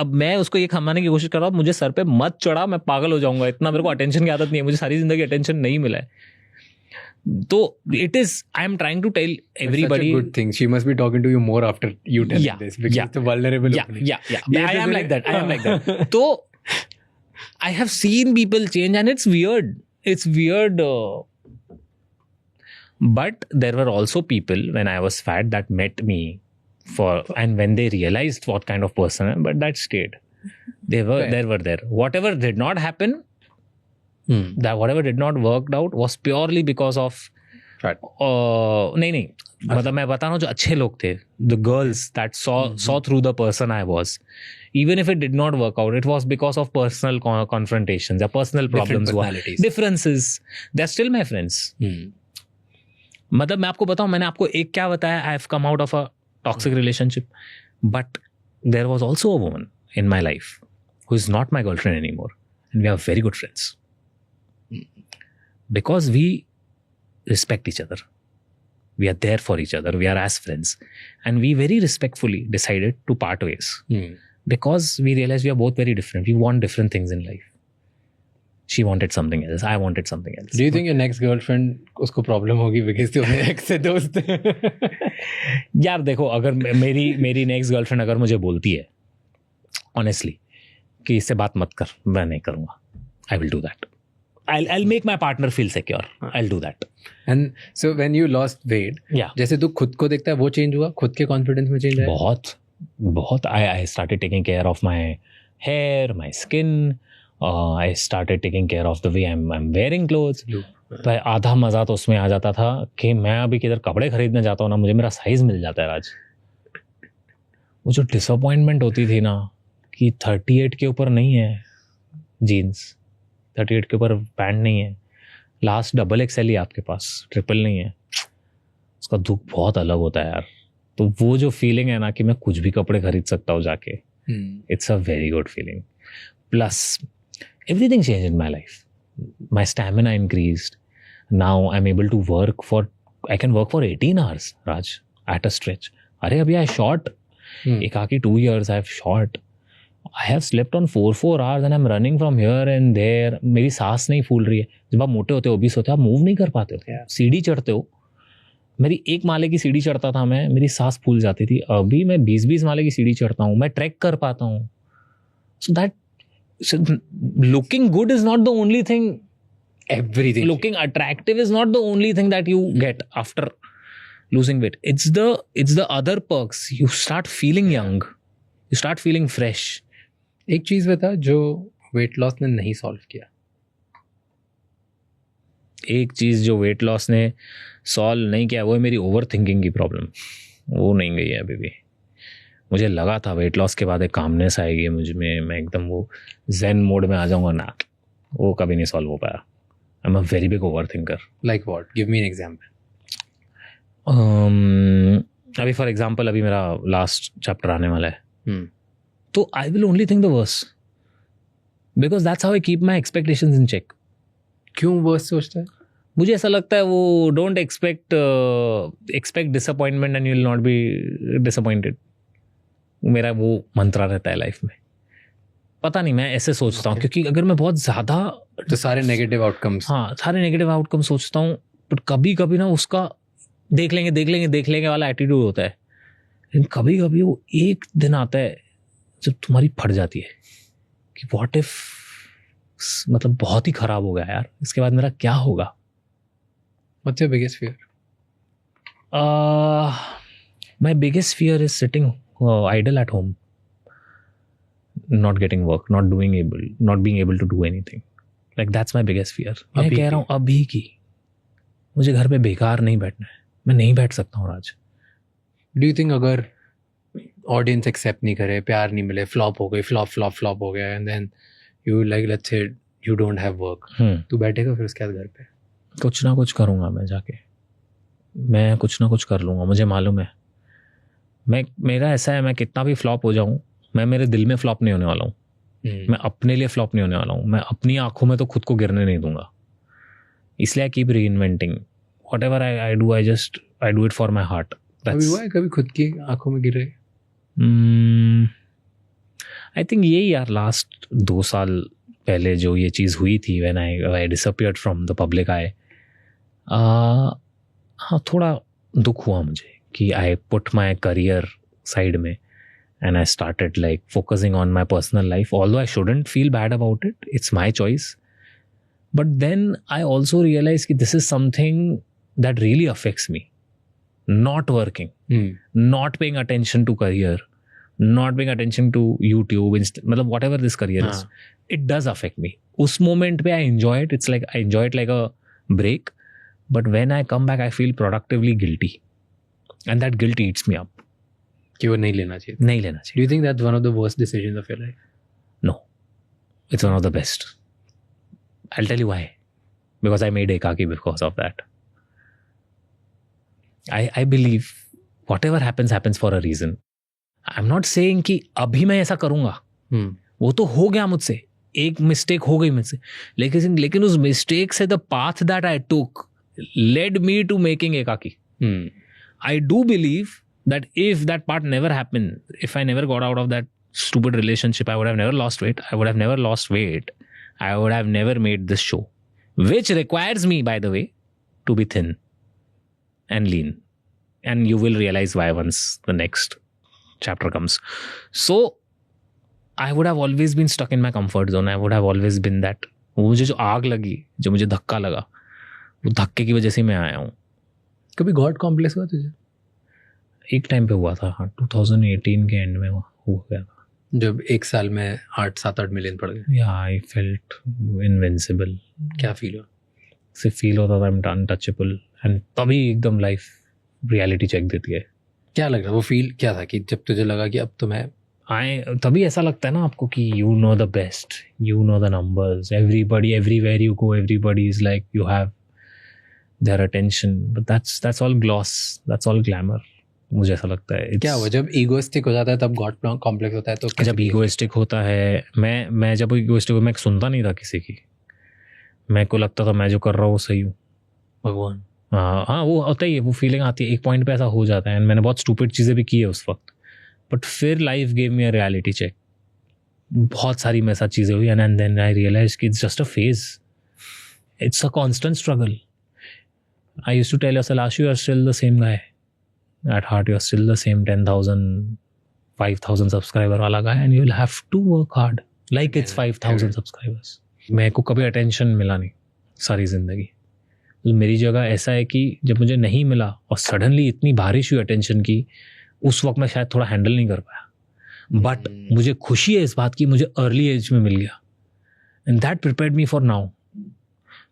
अब मैं उसको ये खमाने की कोशिश कर रहा हूँ, मुझे सर पे मत चढ़ा, मैं पागल हो जाऊंगा. इतना मेरे को अटेंशन की आदत नहीं है, मुझे सारी जिंदगी अटेंशन नहीं मिला है. तो it is, I am trying to tell everybody. Such a good thing. She must be talking to you more after you telling this, because it's a vulnerable opening. Yeah. I am like that. So I have seen people change and it's weird. But there were also people when I was fat that met me and when they realized what kind of person I am, but that stayed. They were there. Whatever did not happen, that whatever did not work out was purely because of Fat. नहीं मतलब मैं बता रहा हूँ जो अच्छे लोग थे, the girls that saw through the person I was, even if it did not work out, it was because of personal confrontations or personal problems, differences. They're still my friends. मतलब मैं आपको बताऊँ, मैंने आपको एक क्या बताया, I have come out of a toxic relationship, but there was also a woman in my life who is not my girlfriend anymore, and we are very good friends because we respect each other. We are there for each other. We are as friends, and we very respectfully decided to part ways because we realized we are both very different. We want different things in life. She wanted something else. I wanted something else. Do you think your next girlfriend उसको problem होगी because तुम ex से दोस्त हैं? यार देखो, अगर मेरी नेक्स्ट गर्लफ्रेंड अगर मुझे बोलती है ऑनेस्टली कि इससे बात मत कर, मैं नहीं करूँगा. I will do that. I'll make my partner feel secure. I'll do that. And so when you lost weight, जैसे तू खुद को देखता है वो change हुआ, खुद के confidence में change आया? बहुत. I started taking care of my hair, my skin. I started taking care of the way I'm wearing clothes. तो आधा मज़ा तो उसमें आ जाता था कि मैं अभी किधर कपड़े खरीदने जाता हूँ ना, मुझे मेरा साइज़ मिल जाता है. राज, वो जो डिसअपॉइंटमेंट होती थी ना कि 38 के ऊपर नहीं है जीन्स, 38 के ऊपर पैंट नहीं है, लास्ट XXL ही आपके पास, ट्रिपल नहीं है, उसका दुख बहुत अलग होता है यार. तो वो जो फीलिंग है ना कि मैं कुछ भी कपड़े खरीद सकता हूँ जाके, it's a very good feeling. Plus everything change in my life. My stamina increased. Now I am able to work for, I can work for 18 hours, Raj, at a stretch. अरे अभी आई शॉर्ट एकाकी 2 years I have short. I have slept on 4 hours and I'm running from here and there. मेरी सांस नहीं फूल रही है. जब आप मोटे होते हो, ओबीस होते हो, आप मूव नहीं कर पाते हो. सीढ़ी चढ़ते हो, मेरी 1 माले की सीढ़ी चढ़ता था मैं, मेरी सांस फूल जाती थी. अभी मैं 20 माले की सीढ़ी चढ़ता हूँ, मैं ट्रैक कर पाता हूँ. So that looking good is not the only thing. Everything. Looking attractive is not the only thing that you get after losing weight. It's the other perks. You start feeling young. You start feeling fresh. एक चीज बता जो weight loss ने नहीं solve किया. एक चीज़ जो weight loss ने सॉल्व नहीं किया वो है मेरी ओवर थिंकिंग की प्रॉब्लम. वो नहीं गई है अभी भी. मुझे लगा था वेट लॉस के बाद एक कामनेस आएगी मुझ में, मैं एकदम वो जेन मोड में आ जाऊंगा ना, वो कभी नहीं सॉल्व हो पाया. I am a very big over thinker. Like what? Give me an example. अभी फॉर एग्जांपल अभी मेरा लास्ट चैप्टर आने वाला है. तो I will only think the worst because that's how I keep my expectations in check. क्यों worst सोचता है? मुझे ऐसा लगता है वो don't expect disappointment and you will not be disappointed. मेरा वो मंत्रा रहता है लाइफ में. पता नहीं, मैं ऐसे सोचता हूँ क्योंकि अगर मैं बहुत ज़्यादा तो सारे नेगेटिव आउटकम्स, हाँ सारे नेगेटिव आउटकम सोचता हूँ, बट कभी कभी ना उसका देख लेंगे वाला एटीट्यूड होता है. लेकिन कभी कभी वो एक दिन आता है जब तुम्हारी फट जाती है कि व्हाट इफ, मतलब बहुत ही खराब हो गया यार, इसके बाद मेरा क्या होगा. What's your biggest fear? My biggest fear is sitting idle at home, not getting work, not being able to do anything. Like that's my biggest fear. मैं कह रहा हूँ अभी की, मुझे घर पे बेकार नहीं बैठना है. मैं नहीं बैठ सकता हूँ राज. डू यू थिंक अगर ऑडियंस एक्सेप्ट नहीं करे, प्यार नहीं मिले, फ्लॉप हो गई, फ्लॉप हो गया, and then you like let's say you don't have work, तू बैठेगा फिर उसके बाद घर पे? कुछ ना कुछ करूँगा मैं जाके, मैं कुछ ना कुछ कर लूँगा. मुझे मालूम है मेरा ऐसा है, मैं कितना भी फ्लॉप हो जाऊँ, मैं मेरे दिल में फ्लॉप नहीं होने वाला हूँ. मैं अपने लिए फ्लॉप नहीं होने वाला हूँ. मैं अपनी आंखों में तो खुद को गिरने नहीं दूंगा. इसलिए आई कीप री inventing. What ever I do, I do it for my heart. कभी हुआ है कभी खुद की आंखों में गिरे? आई थिंक यही यार लास्ट 2 साल पहले जो ये चीज़ हुई थी, when I disappeared from the public eye, हाँ थोड़ा दुख हुआ मुझे कि I put my career side में and I started like focusing on my personal life, although I shouldn't feel bad about it. It's my choice. But then I also realized that this is something that really affects me. Not working, not paying attention to career, not paying attention to YouTube, मतलब whatever this career is, it does affect me. उस moment पे I enjoy it. It's like I enjoy it like a break. But when I come back, I feel productively guilty. And that guilt eats me up. कि वो नहीं लेना चाहिए. Do you think that's one of the worst decisions of your life? No. It's one of the best. I'll tell you why. Because I made Ekaki because of that. I believe whatever happens for a reason. I'm not saying कि अभी मैं ऐसा करूँगा. वो तो हो गया मुझसे. एक मिस्टेक हो गई मुझसे. लेकिन उस मिस्टेक से the path that I took led me to making Ekaki. I do believe that if that part never happened, if I never got out of that stupid relationship, I would have never lost weight. I would have never lost weight. I would have never made this show, which requires me, by the way, to be thin and lean. And you will realize why once the next chapter comes. So, I would have always been stuck in my comfort zone. I would have always been that. वो मुझे जो आग लगी, जो मुझे धक्का लगा, वो धक्के की वजह से मैं आया हूँ. कभी गॉड कॉम्प्लेक्स हुआ तुझे? एक टाइम पे हुआ था, हाँ 2018 के एंड में हुआ गया था. जब एक साल में 7-8 मिलियन पड़ गए. या आई फेल्ट इनविंसिबल. क्या फील हुआ? सिर्फ फील होता था आई एम अनटचेबल. एंड तभी एकदम लाइफ रियलिटी चेक देती है. क्या लग रहा? वो फील क्या था कि जब तुझे लगा कि अब तो मैं तभी ऐसा लगता है ना आपको कि you know the best, you know the numbers, everybody everywhere you go everybody is like you have their attention, but that's all gloss, that's all glamour. मुझे ऐसा लगता है. क्या हुआ जब ईगोइस्टिक हो जाता है तब गॉड कॉम्प्लेक्स होता है तो जब ईगोइस्टिक होता है, मैं जब ईगोइस्टिक मैं सुनता नहीं था किसी की. मेरे को लगता था मैं जो कर रहा हूँ वो सही हूँ. भगवान. हाँ वो होता ही है, वो फीलिंग आती है. एक पॉइंट पे ऐसा हो जाता है. मैंने बहुत स्टूपिड चीज़ें भी की है उस वक्त, बट फिर life gave me a reality check. बहुत सारी मेरे साथ चीज़ें हुई एंड देन आई रियलाइज कि it's just a phase, it's a constant struggle. I used to tell yourself, Ashu, you are still the same guy. At heart, you are still the same 10,000, 5,000 subscriber वाला guy, and you will have to work hard like it's 5,000 subscribers. मेरे को कभी attention मिला नहीं सारी ज़िंदगी. तो मेरी जगह ऐसा है कि जब मुझे नहीं मिला और सडनली इतनी बारिश हुई attention की, उस वक्त मैं शायद थोड़ा हैंडल नहीं कर पाया. बट मुझे खुशी है इस बात की मुझे अर्ली एज में मिल गया, and that prepared me for now.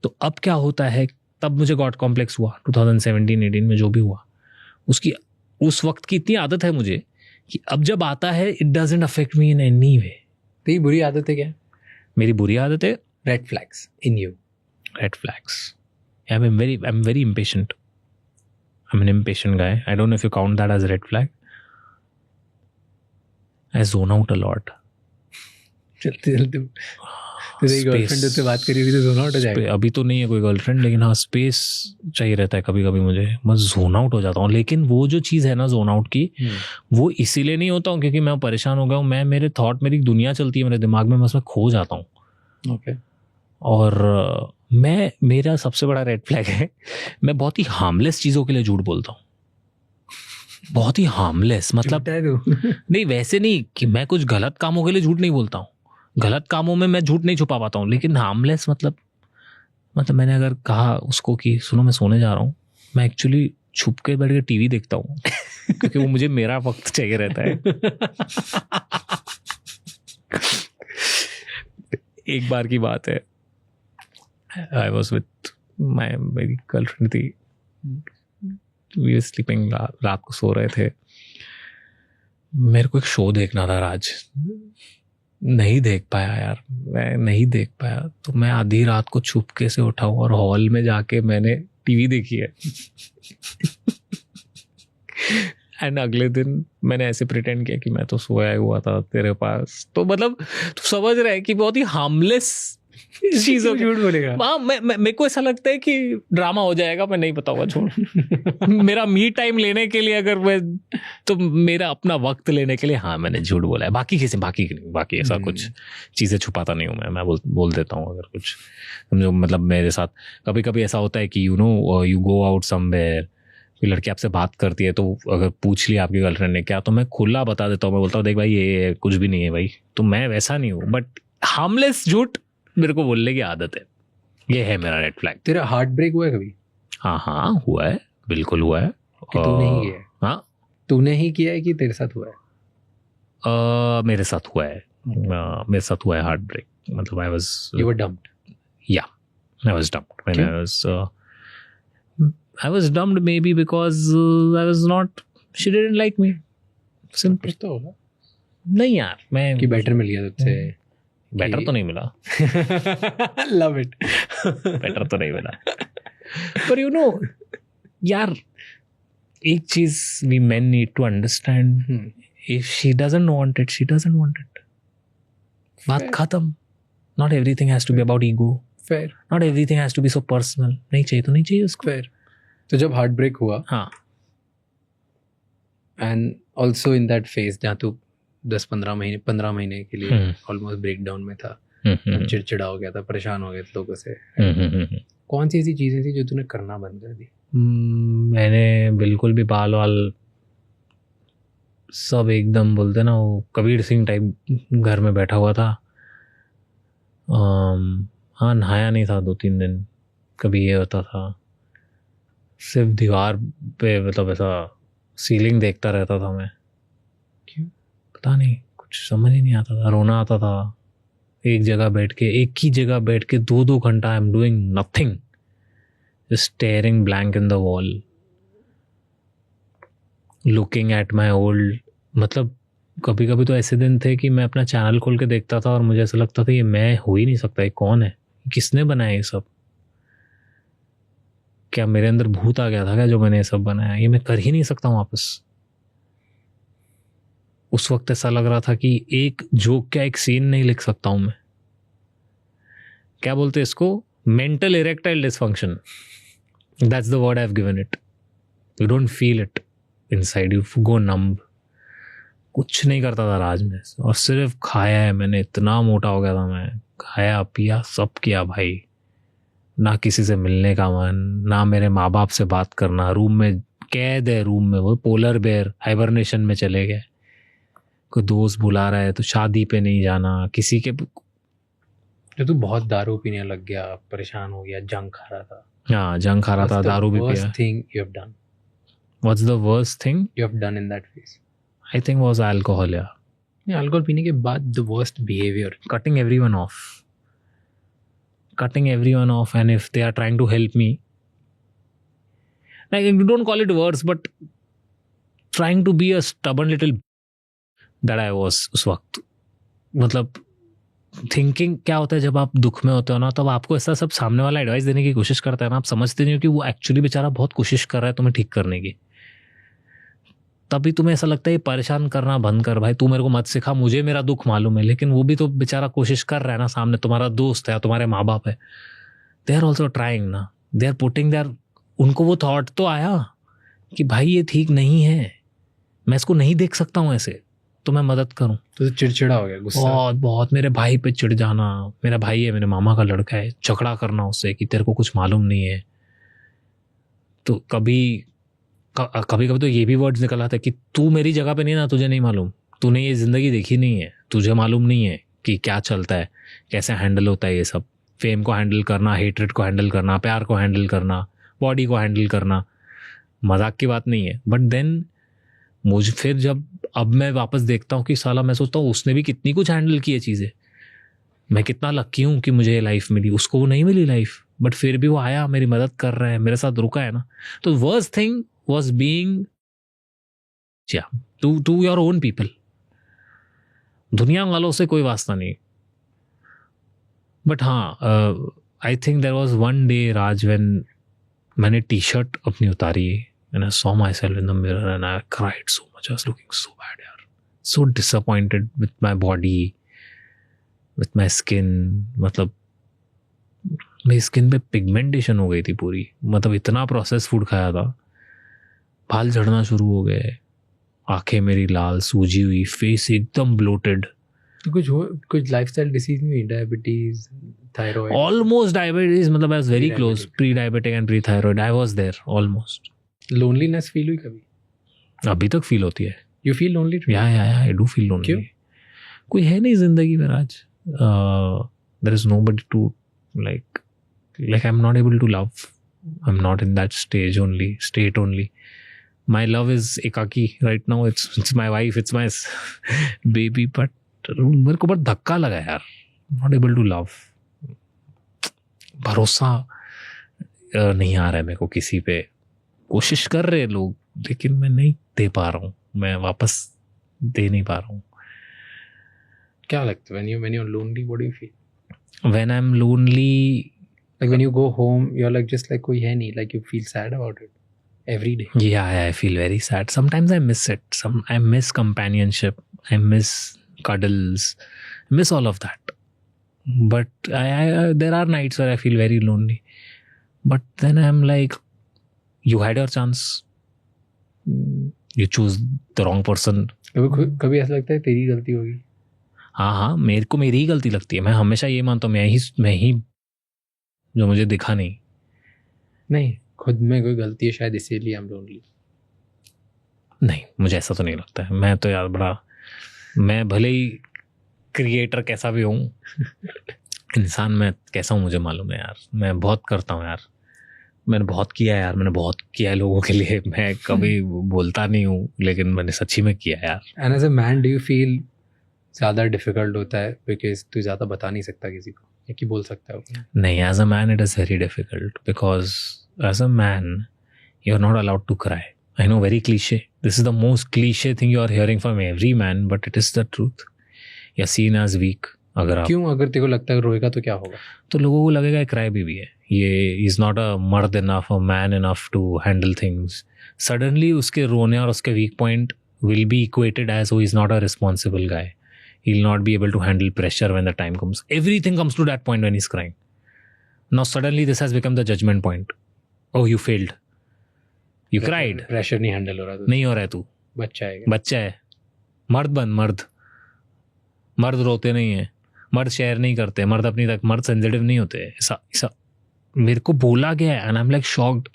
तो अब क्या होता है, तब मुझे गॉड कॉम्प्लेक्स हुआ 2017-18 में जो भी हुआ. उसकी उस वक्त की इतनी आदत है मुझे कि अब जब आता है it doesn't affect me in any way. तेरी बुरी आदत है क्या? मेरी बुरी आदत है red flags in you. Red flags. I am very impatient. I'm an impatient guy. I don't know if you count that as a red flag. I zone out a lot. चलते चलते तेरी गर्लफ्रेंड से बात करी हुई तो zone out हो जाएगा. अभी तो नहीं है कोई गर्लफ्रेंड, लेकिन हाँ स्पेस चाहिए रहता है कभी कभी मुझे. मैं जोन आउट हो जाता हूँ. लेकिन वो जो चीज़ है ना जोन आउट की, वो इसीलिए नहीं होता हूँ क्योंकि मैं परेशान हो गया हूँ. मैं मेरे थॉट, मेरी दुनिया चलती है मेरे दिमाग में, मैं उसमें खो जाता हूँ. ओके. और मेरा सबसे बड़ा रेड फ्लैग है, मैं बहुत ही हार्मलेस चीज़ों के लिए झूठ बोलता हूँ. बहुत ही हार्मलेस मतलब नहीं, वैसे नहीं कि मैं कुछ गलत कामों के लिए झूठ नहीं बोलता हूँ. गलत कामों में मैं झूठ नहीं छुपा पाता हूँ, लेकिन हार्मलेस मतलब मैंने अगर कहा उसको कि सुनो मैं सोने जा रहा हूँ, मैं एक्चुअली छुप के बैठ के टीवी देखता हूँ क्योंकि वो मुझे मेरा वक्त चाहिए रहता है. एक बार की बात है, आई वॉज विथ मेरी गर्लफ्रेंड थी, वी वर स्लीपिंग, रात को सो रहे थे. मेरे को एक शो देखना था राज, नहीं देख पाया यार, मैं नहीं देख पाया. तो मैं आधी रात को छुपके से उठा हूँ और हॉल में जाके मैंने टीवी देखी है. एंड अगले दिन मैंने ऐसे प्रिटेंड किया कि मैं तो सोया हुआ था तेरे पास. तो मतलब तू समझ रहा है कि बहुत ही हार्मलेस चीज़ों झूठ बोलेगा. हाँ, मेरे को ऐसा लगता है कि ड्रामा हो जाएगा, मैं नहीं बताऊंगा. छोड़ मेरा मी टाइम लेने के लिए अगर मैं, तो मेरा अपना वक्त लेने के लिए हाँ मैंने झूठ बोला है. बाकी ऐसा कुछ चीज़ें छुपाता नहीं हूँ मैं बोल देता हूँ अगर कुछ समझो. मतलब मेरे साथ कभी कभी ऐसा होता है कि यू गो आउट समवेयर, कोई लड़की आपसे बात करती है तो अगर पूछ लिया आपकी गर्लफ्रेंड ने क्या, तो मैं खुला बता देता हूँ. मैं बोलता हूँ देख भाई ये कुछ भी नहीं है भाई. तो मैं वैसा नहीं हूँ, बट हार्मलेस झूठ मेरे को बोलने की आदत है. ये है मेरा रेड फ्लैग. तेरा हार्ट ब्रेक हुआ है कभी? हाँ हुआ है, बिल्कुल हुआ है. तूने ही किया है? हाँ, तूने ही किया है कि तेरे साथ हुआ है? मेरे साथ हुआ है. मेरे साथ हुआ है हार्ट ब्रेक. मतलब You were dumped? Yeah, I was dumped when I was dumped maybe because I was not, she didn't like me. Simple. कुछ तो होगा नहीं यार, मैं कि बेटर मिल गया तुझसे. बेटर तो नहीं मिला. Love it. बेटर तो नहीं मिला. पर यार एक चीज we men need to understand, if she doesn't want it, she doesn't want it. बात खत्म. Not everything has to be about ego. Fair. Not everything has to be so personal. नहीं चाहिए तो नहीं चाहिए उसको. Fair. तो जब हार्ट ब्रेक हुआ, हाँ, and also in that phase जहाँ तू 15 महीने के लिए ऑलमोस्ट ब्रेक डाउन में था, चिड़चिड़ा हो गया था, परेशान हो गया था लोगों से, कौन सी ऐसी चीज़ें थी जो तूने करना बंद कर दी? मैंने बिल्कुल भी बाल वाल सब एकदम बोलते ना वो कबीर सिंह टाइप घर में बैठा हुआ था. हाँ, नहाया नहीं था 2-3 दिन. कभी ये होता था सिर्फ दीवार पे, मतलब ऐसा सीलिंग देखता रहता था मैं. क्यों? पता नहीं, कुछ समझ ही नहीं आता था. रोना आता था. एक ही जगह बैठ के 2-2 घंटा I am doing nothing, just steering blank in the wall, looking at my old. मतलब कभी कभी तो ऐसे दिन थे कि मैं अपना चैनल खोल के देखता था और मुझे ऐसा लगता था ये मैं हो ही नहीं सकता, ये कौन है, किसने बनाया ये सब. क्या मेरे अंदर भूत आ गया था क्या जो मैंने ये सब बनाया? ये मैं कर ही नहीं सकता हूँ वापस। उस वक्त ऐसा लग रहा था कि एक जोक क्या एक सीन नहीं लिख सकता हूँ मैं। क्या बोलते हैं इसको? Mental erectile dysfunction, that's the word I have given it. You don't feel it inside, you go numb. कुछ नहीं करता था राज में, और सिर्फ खाया है मैंने। इतना मोटा हो गया था मैं, खाया पिया सब किया भाई। ना किसी से मिलने का मन, ना मेरे माँ बाप से बात करना। रूम में कैद है, रूम में वो पोलर बेयर हाइबरनेशन में चले गए। कोई दोस्त बुला रहा है तो शादी पे नहीं जाना किसी के। तो तू बहुत दारू पीने लग गया, परेशान हो गया, जंग खा रहा था। हाँ, जंग खा रहा था, दारू भी पिया। Thing you have done? What's the worst thing you have done in that phase? I think was alcohol. या अल्कोहल पीने के बाद the worst behaviour? cutting everyone off, and if they are trying to help me, like you don't call it worse, but trying to be a stubborn little that I was उस वक्त। मतलब thinking क्या होता है जब आप दुख में होते हो ना, तब आपको ऐसा सब सामने वाला एडवाइस देने की कोशिश करता है ना, आप समझते नहीं हो कि वो एक्चुअली बेचारा बहुत कोशिश कर रहा है तुम्हें ठीक करने की। तभी तुम्हें ऐसा लगता है परेशान करना बंद कर भाई, तू मेरे को मत सिखा, मुझे मेरा दुख मालूम है। लेकिन वो भी तो बेचारा कोशिश कर रहा है ना, सामने तुम्हारा दोस्त है, तुम्हारे माँ बाप है, दे आर ऑल्सो ट्राइंग ना, दे आर पुटिंग देयर। उनको वो थॉट तो आया कि भाई ये ठीक नहीं है, मैं इसको नहीं देख सकता हूँ ऐसे, तो मैं मदद करूँ। तो चिड़चिड़ा हो गया, गुस्सा? बहुत बहुत। मेरे भाई पे चिढ़ जाना, मेरा भाई है, मेरे मामा का लड़का है, झगड़ा करना उससे कि तेरे को कुछ मालूम नहीं है। तो कभी कभी तो ये भी वर्ड्स निकल आता है कि तू मेरी जगह पे नहीं ना, तुझे नहीं मालूम, तूने ये ज़िंदगी देखी नहीं है, तुझे मालूम नहीं है कि क्या चलता है, कैसे हैंडल होता है ये सब। फेम को हैंडल करना, हेट्रेड को हैंडल करना, प्यार को हैंडल करना, बॉडी को हैंडल करना, मजाक की बात नहीं है। बट देन मुझे फिर जब अब मैं वापस देखता हूँ कि साला, मैं सोचता हूँ उसने भी कितनी कुछ हैंडल की है चीज़ें। मैं कितना लकी हूँ कि मुझे ये लाइफ मिली, उसको वो नहीं मिली लाइफ, बट फिर भी वो आया, मेरी मदद कर रहा है, मेरे साथ रुका है ना। तो worst thing was being to your own people। दुनिया वालों से कोई वास्ता नहीं। बट हाँ, I think there was one day Raj when मैंने टी शर्ट अपनी उतारी and I saw myself in the mirror and I cried so much। I was looking so bad यार, so disappointed with my body, with my skin। मतलब मेरी skin पे pigmentation हो गई थी पूरी। मतलब इतना प्रोसेस फूड खाया था, बाल झड़ना शुरू हो गए, आंखें मेरी लाल सूजी हुई, फेस एकदम ब्लोटेड। तो कुछ लाइफस्टाइल डिसीज नहीं हुई? Diabetes, thyroid? ऑलमोस्ट डायबिटीज, मतलब I was very close. Pre diabetic and pre thyroid, I was there almost. Loneliness feel हुई कभी? अभी तक फील होती है। You feel lonely? या आई डू फील लोनली। क्यों? कोई है नहीं जिंदगी में आज। There is nobody to like I am not able to love. I am not in that state only. My love is ekaki right now। It's my wife, it's my baby, but मेरे को बहुत धक्का लगा यार। Not able to love। भरोसा नहीं आ रहा है मेरे को किसी पे। कोशिश कर रहे हैं लोग, लेकिन मैं नहीं दे पा रहा हूँ, मैं वापस दे नहीं पा रहा हूँ। क्या लगता है when you're lonely, what do you feel? When I'm lonely, like when you go home, you're like just like कोई है नहीं, like you feel sad about it every day? Yeah, I feel very sad. Sometimes I miss it. I miss companionship. I miss cuddles. I miss all of that. But there are nights where I feel very lonely. But then I'm like, you had your chance. You choose the wrong person. कभी ऐसा लगता है तेरी गलती होगी? हाँ, मेरे को मेरी ही गलती लगती है। मैं हमेशा ये मानता हूँ मैं ही जो मुझे दिखा नहीं। खुद में कोई गलती है शायद, इसीलिए हम लोनली। नहीं, मुझे ऐसा तो नहीं लगता है। मैं तो यार मैं भले ही क्रिएटर कैसा भी हूँ, इंसान मैं कैसा हूँ मुझे मालूम है यार। मैं बहुत करता हूँ यार, मैंने बहुत किया यार, मैंने बहुत किया है लोगों के लिए। मैं कभी बोलता नहीं हूँ, लेकिन मैंने सच्ची में किया यार। And as a man, do you feel ज़्यादा डिफिकल्ट होता है बिकॉज तू ज़्यादा बता नहीं सकता किसी को, या कि बोल सकता है? नहीं, as a man it is very difficult because as a man you're not allowed to cry। I know, very cliche, this is the most cliche thing you are hearing from every man, but it is the truth। you're seen as weak। अगर तेरे को लगता है रोएगा तो क्या होगा? तो लोगों को लगेगा क्राई बेबी है, ये इज़ नॉट अ मर्द enough, a man enough to handle things, suddenly उसके रोने और उसके weak point will be equated as, oh, he's not a responsible guy, he'll not be able to handle pressure when the time comes. Everything comes to that point when he's crying. Now suddenly this has become the judgment point. Oh, you failed, you cried, pressure नहीं handle हो रहा, नहीं हो रहा है, तू बच्चा है, बच्चा है, मर्द बन, मर्द रोते नहीं है, मर्द शेयर नहीं करते, मर्द अपनी तक, मर्द सेंसिटिव नहीं होते, ऐसा मेरे को बोला गया है, and I am like shocked.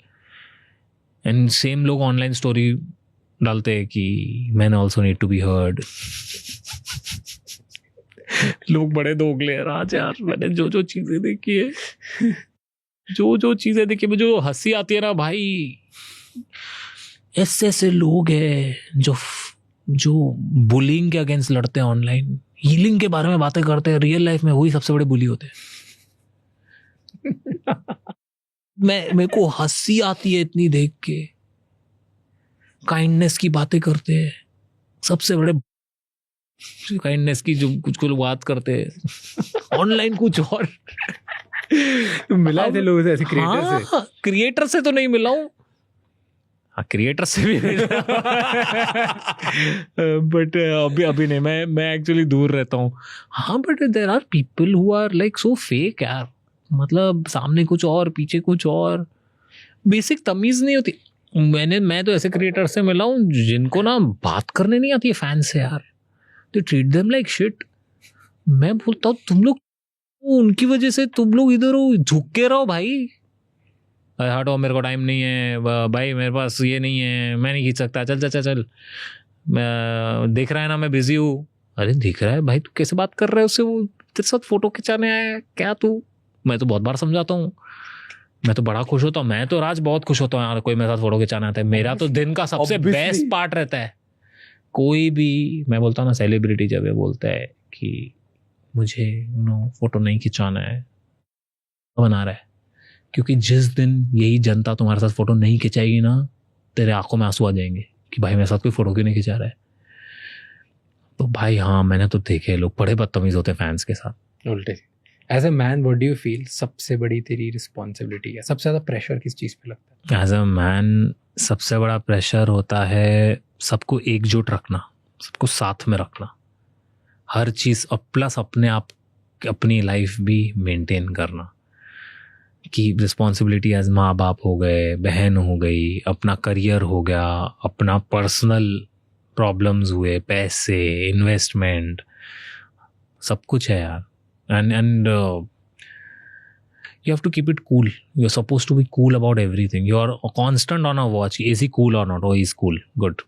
And same लोग ऑनलाइन स्टोरी डालते हैं कि man also need to be heard. लोग बड़े दोगले हैं राज यार. मैंने जो चीजें देखी है, जो चीजें देखी है, जो हंसी आती है ना भाई, ऐसे लोग हैं जो बुलिंग के अगेंस्ट लड़ते हैं ऑनलाइन, हीलिंग के बारे में बातें करते हैं, रियल लाइफ में वही सबसे बड़े बुली होते हैं. मेरे को हंसी आती है इतनी देख के. काइंडनेस की बातें करते हैं, सबसे बड़े काइंडनेस की जो कुछ बात करते हैं ऑनलाइन कुछ और. तुम मिला थे लोगों से ऐसे क्रिएटर से? क्रिएटर से तो नहीं मिला हूँ, हाँ क्रिएटर से भी बट अभी नहीं, मैं एक्चुअली दूर रहता हूँ. हाँ but there are people who are like so fake यार. मतलब सामने कुछ और, पीछे कुछ और, बेसिक तमीज नहीं होती. मैं तो ऐसे क्रिएटर से मिला हूँ जिनको ना बात करने नहीं आती है फैन से यार. तो ट्रीट देम लाइक शिट. मैं बोलता हूँ तुम लोग, उनकी वजह से तुम लोग इधर झुक के रहो भाई. हटो, मेरे को टाइम नहीं है भाई, मेरे पास ये नहीं है, मैं नहीं खींच सकता, चल मैं देख रहा है ना मैं बिजी हूँ. अरे दिख रहा है भाई, तू कैसे बात कर रहा है उससे, वो तेरे साथ फोटो खिंचाने आया क्या तू. मैं तो बहुत बार समझाता हूँ, मैं तो बड़ा खुश होता हूँ, मैं तो राज बहुत खुश होता हूँ यार कोई मेरे साथ फोटो खिंचाना आता है. मेरा तो दिन का सबसे बेस्ट पार्ट रहता है. कोई भी, मैं बोलता हूँ ना, सेलिब्रिटी जब ये बोलता है कि मुझे फोटो नहीं खिंचाना है, बना रहा है. क्योंकि जिस दिन यही जनता तुम्हारे साथ फोटो नहीं खिंचाएगी ना, तेरे आंखों में आंसू आ जाएंगे कि भाई मेरे साथ कोई फोटो क्यों नहीं खिंचा रहा है. तो भाई हाँ, मैंने तो देखे लोग बड़े बदतमीज होते हैं फैंस के साथ, उल्टे. As a man what do you feel सबसे बड़ी तेरी रिस्पॉन्सिबिलिटी है, सबसे ज़्यादा प्रेशर किस चीज़ पे लगता है? एज अ मैन सबसे बड़ा प्रेशर होता है सबको एकजुट रखना, सबको साथ में रखना, हर चीज़, प्लस अपने आप अपनी लाइफ भी मेंटेन करना. कि रिस्पॉन्सिबिलिटी एज माँ बाप हो गए, बहन हो गई, अपना करियर हो गया, अपना पर्सनल प्रॉब्लम्स हुए, पैसे, इन्वेस्टमेंट, सब कुछ है यार. And you have to keep it cool. You're supposed to be cool about everything. You're constant on a watch. Is he cool or not? Oh, he's cool. Good.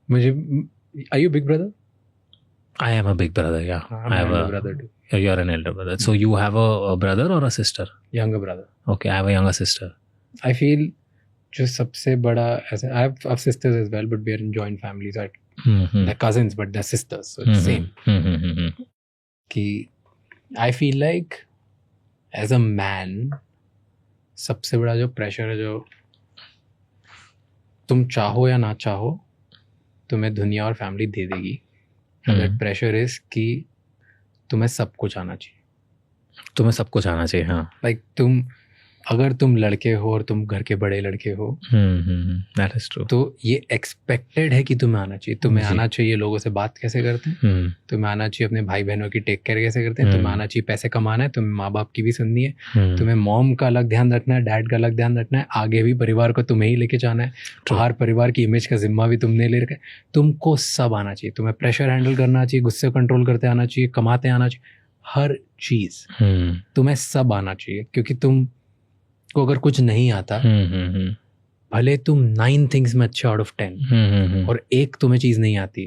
Are you big brother? I am a big brother, yeah. I have a brother too. You're an elder brother. So you have a brother or a sister? Younger brother. Okay, I have a younger sister. I feel जो सबसे बड़ा, I have sisters as well, but we are in joint families. They're cousins, but they're sisters, so it's same. कि I feel like as a man, सबसे बड़ा जो pressure है, जो तुम चाहो या ना चाहो तुम्हें दुनिया और फैमिली दे देगी. दैट प्रेशर इज कि तुम्हें सब कुछ आना चाहिए. तुम्हें सब कुछ आना चाहिए, हाँ. लाइक अगर तुम लड़के हो और तुम घर के बड़े लड़के हो, दैट इज ट्रू. तो ये एक्सपेक्टेड है कि तुम्हें आना चाहिए. तुम्हें आना चाहिए लोगों से बात कैसे करते हैं, तुम्हें आना चाहिए अपने भाई बहनों की टेक केयर कैसे करते हैं, तुम्हें आना चाहिए पैसे कमाना है, तुम्हें माँ बाप की भी सुननी है, तुम्हें मॉम का अलग ध्यान रखना है, डैड का अलग ध्यान रखना है, आगे भी परिवार को तुम्हें ही लेके जाना है, हर परिवार की इमेज का जिम्मा भी तुमने ले रखा है. तुमको सब आना चाहिए. तुम्हें प्रेशर हैंडल करना चाहिए, गुस्से कंट्रोल करते आना चाहिए, कमाते आना चाहिए, हर चीज तुम्हें सब आना चाहिए. क्योंकि तुम को अगर कुछ नहीं आता, भले तुम 9 थिंग्स में अच्छे आउट ऑफ 10 और एक तुम्हें चीज नहीं आती,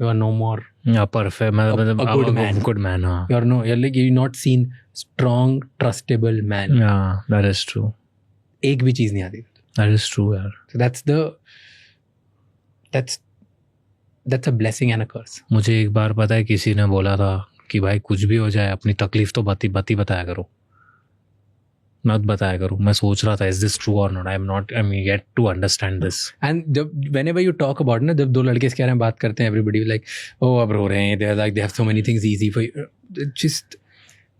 you are no more perfect, मतलब गुड मैन. हाँ, you are no, you are like you not seen strong trustable man. That is true. एक भी चीज नहीं आती. दैट इज ट्रू यार. सो that's a blessing and a curse. मुझे एक बार पता है किसी ने बोला था कि भाई कुछ भी हो जाए अपनी तकलीफ तो बाती बताया करो, मत बताया करूँ. मैं सोच रहा था इज दिस ट्रू और not. I am yet to understand this. And जब व्हेनेवर यू टॉक अबाउट ना, जब दो लड़के इसके बारे में बात करते हैं, एवरीबॉडी लाइक ओ अब रो रहे हैं, they are like they have so many things easy for you. Just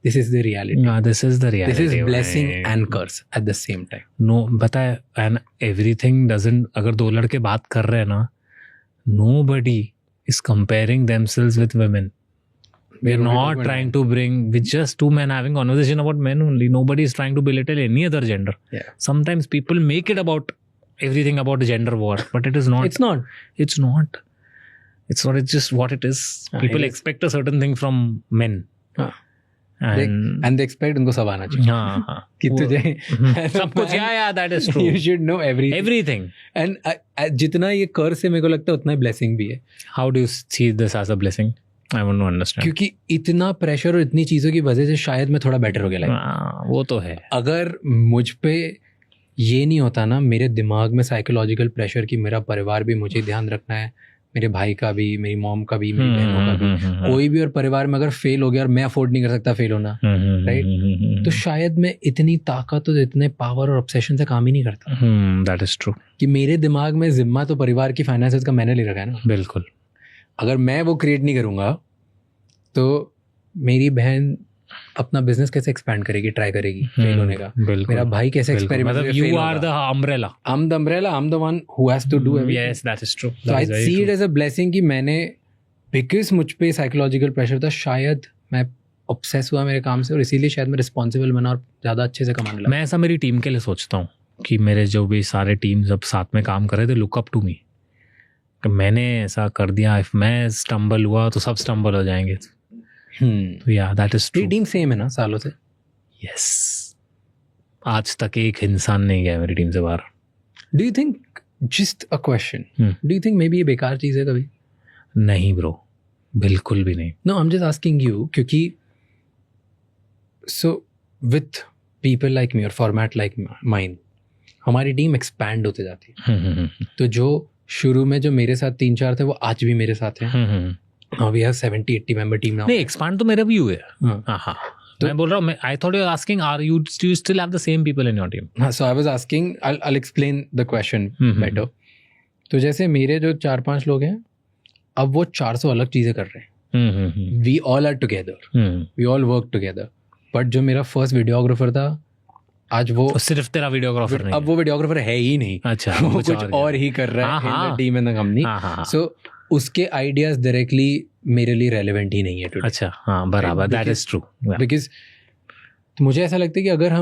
this is the reality. This is the reality. This is blessing भाई. and curse at the same time. No, पता है, and everything doesn't. अगर दो लड़के बात कर रहे हैं ना, nobody is comparing themselves with women. We're not trying to bring. With just two men having conversation about men only. Nobody is trying to belittle any other gender. Yeah. Sometimes people make it about everything about gender war, but it is not. It's not. It's not. It's not. It's just what it is. People expect a certain thing from men. हाँ. And And they expect उनको सब आना चाहिए. हाँ हाँ. कि तुझे सब कुछ. Yeah, that is true. You should know everything. Everything. And जितना ये कर्ज है मेरे को लगता है उतना ही ब्लेसिंग भी है. How do you see this as a blessing? I want to understand. क्योंकि इतना प्रेशर और इतनी चीज़ों की वजह से शायद मैं थोड़ा बेटर हो गया लाइफ. हाँ, वो तो है. अगर मुझ पे ये नहीं होता ना, मेरे दिमाग में साइकोलॉजिकल प्रेशर कि मेरा परिवार भी मुझे ध्यान रखना है, मेरे भाई का भी, मेरी मॉम का भी, मेरी बहनों का भी, कोई भी और परिवार में अगर फेल हो गया और मैं अफोर्ड नहीं कर सकता फेल होना, राइट, तो शायद मैं इतनी ताकत और इतने पावर और ऑब्सेशन से काम ही नहीं करता. That is true. कि मेरे दिमाग में जिम्मा तो परिवार की फाइनेंसेस का मैंने ले रखा है ना. बिल्कुल. अगर मैं वो क्रिएट नहीं करूँगा तो मेरी बहन अपना बिजनेस कैसे एक्सपैंड करेगी, ट्राई करेगी फेल होने का. मेरा भाई कैसे एक्सपेरिमेंट. मतलब you are the umbrella. I'm the umbrella, I'm the one who has to do everything. Yes, that is true. So I see it as a blessing कि मैंने, because मुझ पे साइकोलॉजिकल प्रेशर था, शायद मैं ऑब्सेस हुआ मेरे काम से और इसीलिए शायद मैं रिस्पॉन्सिबल बना और ज़्यादा अच्छे से कमाने लगा. मैं ऐसा मेरी टीम के लिए सोचता हूँ कि मेरे जो भी सारे टीम जब साथ में काम कर रहे थे, लुक अप टू मी. मैंने ऐसा कर दिया, इफ मैं स्टम्बल हुआ तो सब स्टम्बल हो जाएंगे. तो या that is true. Team same है ना सालों से. यस. आज तक एक इंसान नहीं गया मेरी टीम से बाहर. Do you think, just a question, do you think may be ये बेकार चीज़ है कभी? नहीं ब्रो, बिल्कुल भी नहीं. No, I am just asking you, क्योंकि so with people like me और फॉर्मेट लाइक माइन, हमारी टीम एक्सपैंड होते जाती है. तो जो शुरू में जो मेरे साथ 3-4 थे वो आज भी मेरे साथ हैं. We have 70-80 member team now. नहीं, एक्सपैंड तो मेरा भी हुआ है. हाँ. मैं बोल रहा हूँ, I thought you are asking, are you still have the same people in your team? हाँ, so I was asking, I will explain the question better. तो जैसे मेरे जो 4-5 लोग हैं, अब वो 400 अलग चीज़ें कर रहे हैं. We all are together, we all work together. But जो मेरा फर्स्ट वीडियोग्राफर था, आज वो सिर्फ तेरा वीडियोग्राफर नहीं. अब वो वीडियोग्राफर है ही नहीं. अच्छा, वो कुछ और ही कर रहा है in the team in the company. So उसके आइडियाज डायरेक्टली मेरे लिए रेलेवेंट ही नहीं है टुडे. अच्छा, हाँ, बराबर. That is true. बिकॉज मुझे ऐसा लगता है कि अगर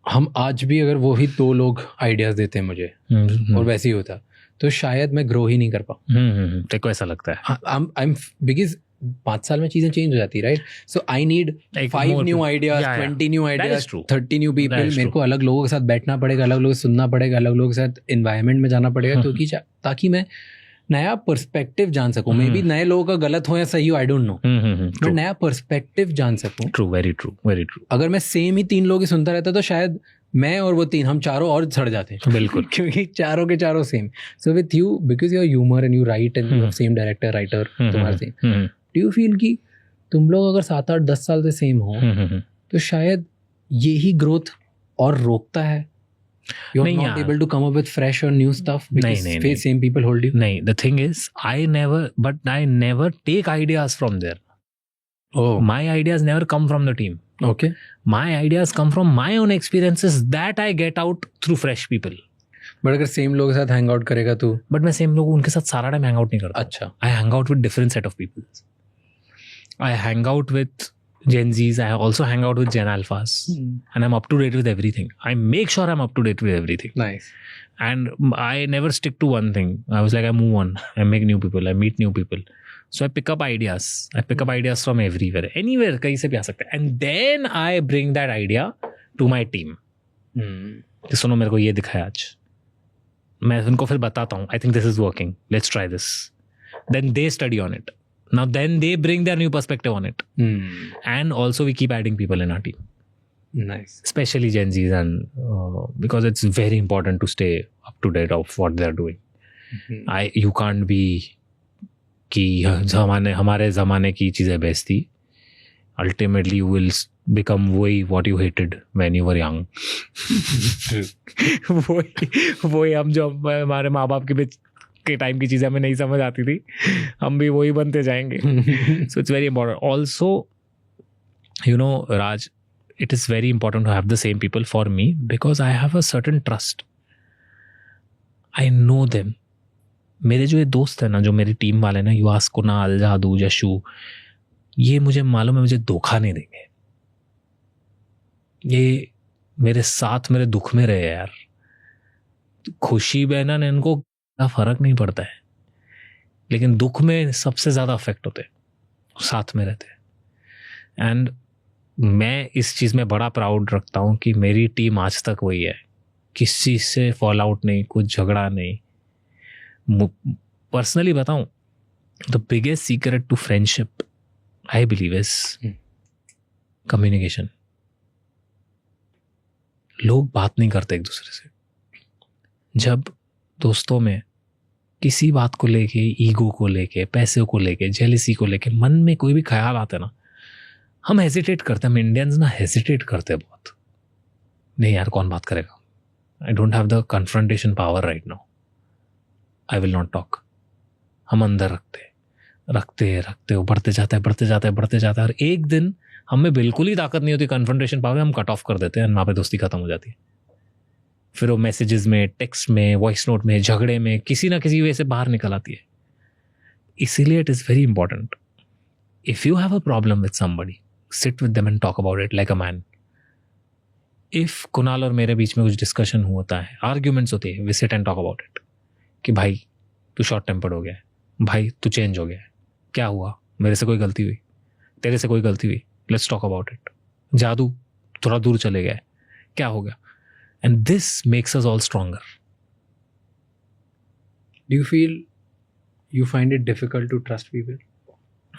हम आज भी अगर वो ही 2 लोग आइडियाज देते हैं मुझे और वैसे ही होता, तो शायद मैं ग्रो ही नहीं कर पाऊँ. तेरे को ऐसा लगता है? बिकॉज 5 साल में चीजें चेंज हो जाती है, right. So I need 5 new ideas, 20 new ideas, 30 new people. मेरे को अलग लोगों के साथ बैठना पड़ेगा, अलग लोगों से सुनना पड़ेगा, अलग लोगों के साथ एनवायरनमेंट में जाना पड़ेगा, क्योंकि ताकि मैं नया पर्सपेक्टिव जान सकूं. मे बी नए लोगों का गलत हो या सही हो, आई डोंट नो, बट नया पर्सपेक्टिव जान सकूं. True, very true, very true. अगर मैं सेम ही 3 लोग ही सुनता रहता तो शायद मैं और वो 3, हम चारों और सड़ जाते हैं. बिल्कुल. क्योंकि चारों के चारों same. So with you, because your humour and you right and same director, writer, तुम्हारा सेम, डू यू फील कि तुम लोग अगर 7-8-10 साल से सेम हो तो शायद यही ग्रोथ और रोकता है? You're not able to come up with fresh or new stuff because same people hold you. नहीं, the thing is, I never take ideas from there. Oh, my ideas never come from the team. Okay. My ideas come from my own experiences that I get out through fresh people. But अगर same लोगों के साथ hang out करेगा तू? But मैं same लोगों उनके साथ सारा time hang out नहीं करता. अच्छा. I hang out with different set of people. I hang out with Gen Zs. I also hang out with Gen Alphas, and I'm up to date with everything. I make sure I'm up to date with everything. Nice. And I never stick to one thing. I was like, I move on. I make new people. I meet new people. So I pick up ideas. I pick up ideas from everywhere. Anywhere, कहीं से भी आ सकता है. And then I bring that idea to my team. कि सुनो, मेरे को ये दिखा है आज. मैं उनको फिर बताता हूँ. I think this is working. Let's try this. Then they study on it. Now then they bring their new perspective on it. And also we keep adding people in our team. Nice. Especially Gen Zs, and because it's very important to stay up to date of what they're doing. You can't be कि हमारे ज़माने की चीज़ें best थी. Ultimately you will become what you hated when you were young. वही हम जो हमारे माँ बाप के बीच के टाइम की चीज़ें हमें नहीं समझ आती थी, हम भी वही बनते जाएंगे. So it's very important. Also, You know, Raj, it is very important to have the same people for me because I have a certain trust. I know them. मेरे जो ये दोस्त है ना, जो मेरी टीम वाले ना, युवास, कुणाल, जादू, यशु, ये मुझे मालूम है मुझे धोखा नहीं देंगे. ये मेरे साथ मेरे दुख में रहे यार. खुशी बहना ने इनको फर्क नहीं पड़ता है, लेकिन दुख में सबसे ज़्यादा अफेक्ट होते, साथ में रहते. एंड मैं इस चीज़ में बड़ा प्राउड रखता हूँ कि मेरी टीम आज तक वही है. किसी से फॉल आउट नहीं, कुछ झगड़ा नहीं. पर्सनली बताऊं, the biggest secret to friendship I believe is communication. लोग बात नहीं करते एक दूसरे से. जब दोस्तों में किसी बात को लेके, ईगो को लेके, पैसे को लेके, जेलिसी को लेके मन में कोई भी ख्याल आता है ना, हम हेजिटेट करते हैं. हम इंडियंस ना हेजिटेट करते हैं बहुत. नहीं यार, कौन बात करेगा. I don't have the confrontation power right now. I will not talk. हम अंदर रखते वो बढ़ते जाता है. और एक दिन हमें बिल्कुल ही ताकत नहीं होती कन्फ्रंटेशन पावर, हम कट ऑफ कर देते हैं. वहाँ पे दोस्ती खत्म हो जाती है. फिर वो मैसेजेस में, टेक्स्ट में, वॉइस नोट में, झगड़े में, किसी ना किसी वे से बाहर निकल आती है. इसीलिए it is very important. If you have a problem with somebody, sit with them and talk about it like a man. If Kunal और मेरे बीच में कुछ डिस्कशन होता है, आर्ग्यूमेंट्स होती है, we sit and talk about it. कि भाई तू शॉर्ट टेम्पर्ड हो गया है, भाई तू चेंज हो गया है, क्या हुआ, मेरे से कोई गलती हुई, तेरे से कोई गलती हुई, लेट्स टॉक अबाउट इट. जादू थोड़ा दूर चले गया है, क्या हो गया. And this makes us all stronger. Do you feel you find it difficult to trust people?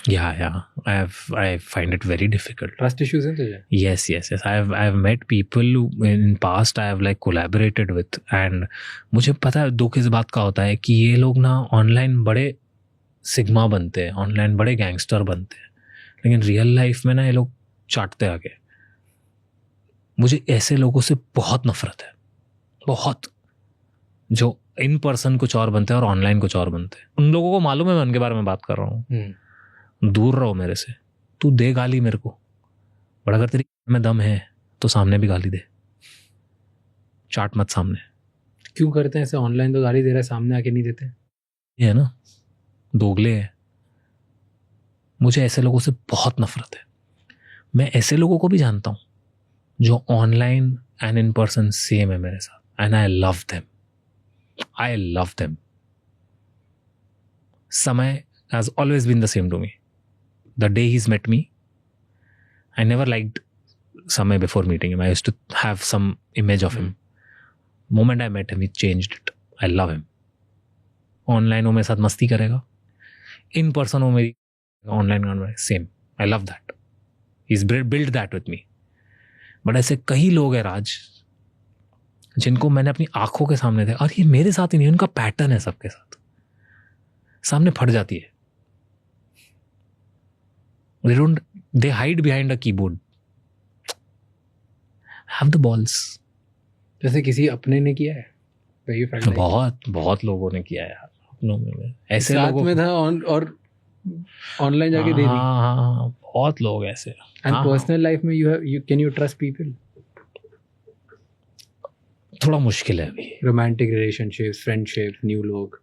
Yeah. I find it very difficult. Trust issues हैं तुझे? Yes. I've met people who in past I have like collaborated with, and मुझे पता है दुख इस बात का होता है कि ये लोग ना ऑनलाइन बड़े सिग्मा बनते हैं, ऑनलाइन बड़े गैंगस्टर बनते हैं, लेकिन रियल लाइफ में ना ये लोग चाटते आगे. मुझे ऐसे लोगों से बहुत नफरत है, बहुत, जो इन पर्सन कुछ और बनते हैं और ऑनलाइन कुछ और बनते हैं. उन लोगों को मालूम है मैं उनके बारे में बात कर रहा हूँ. दूर रहो मेरे से. तू दे गाली मेरे को, बट अगर तेरी में दम है तो सामने भी गाली दे, चाट मत सामने. क्यों करते हैं ऐसे? ऑनलाइन तो गाली दे रहा है, सामने आके नहीं देते. ये है ना, दोगले है. मुझे ऐसे लोगों से बहुत नफरत है. मैं ऐसे लोगों को भी जानता हूँ जो online and in person same है मेरे साथ, एंड आई लव देम. समय has always been the same to me. The day he's met me, I never liked Samay before meeting him. I used to have some image of him. Moment I met him, he changed it. I love him. Online वो मेरे साथ मस्ती करेगा, in person वो मेरी online same. I love that. He's built that with me. But ऐसे कई लोग हैं राज, जिनको मैंने अपनी आंखों के सामने देखा, और ये मेरे साथ ही नहीं, उनका पैटर्न है सबके साथ, सामने फट जाती है. They hide behind a keyboard. Have the balls. जैसे किसी अपने ने किया है? बहुत लोगों ने किया है यार अपनों में. ऐसे साथ लोगों में था और ऑनलाइन जाके दे दी. हाँ, बहुत लोग ऐसे. एंड पर्सनल लाइफ में कैन यू ट्रस्ट पीपल? थोड़ा मुश्किल है अभी. रोमांटिक रिलेशनशिप्स, फ्रेंडशिप, न्यू लोग?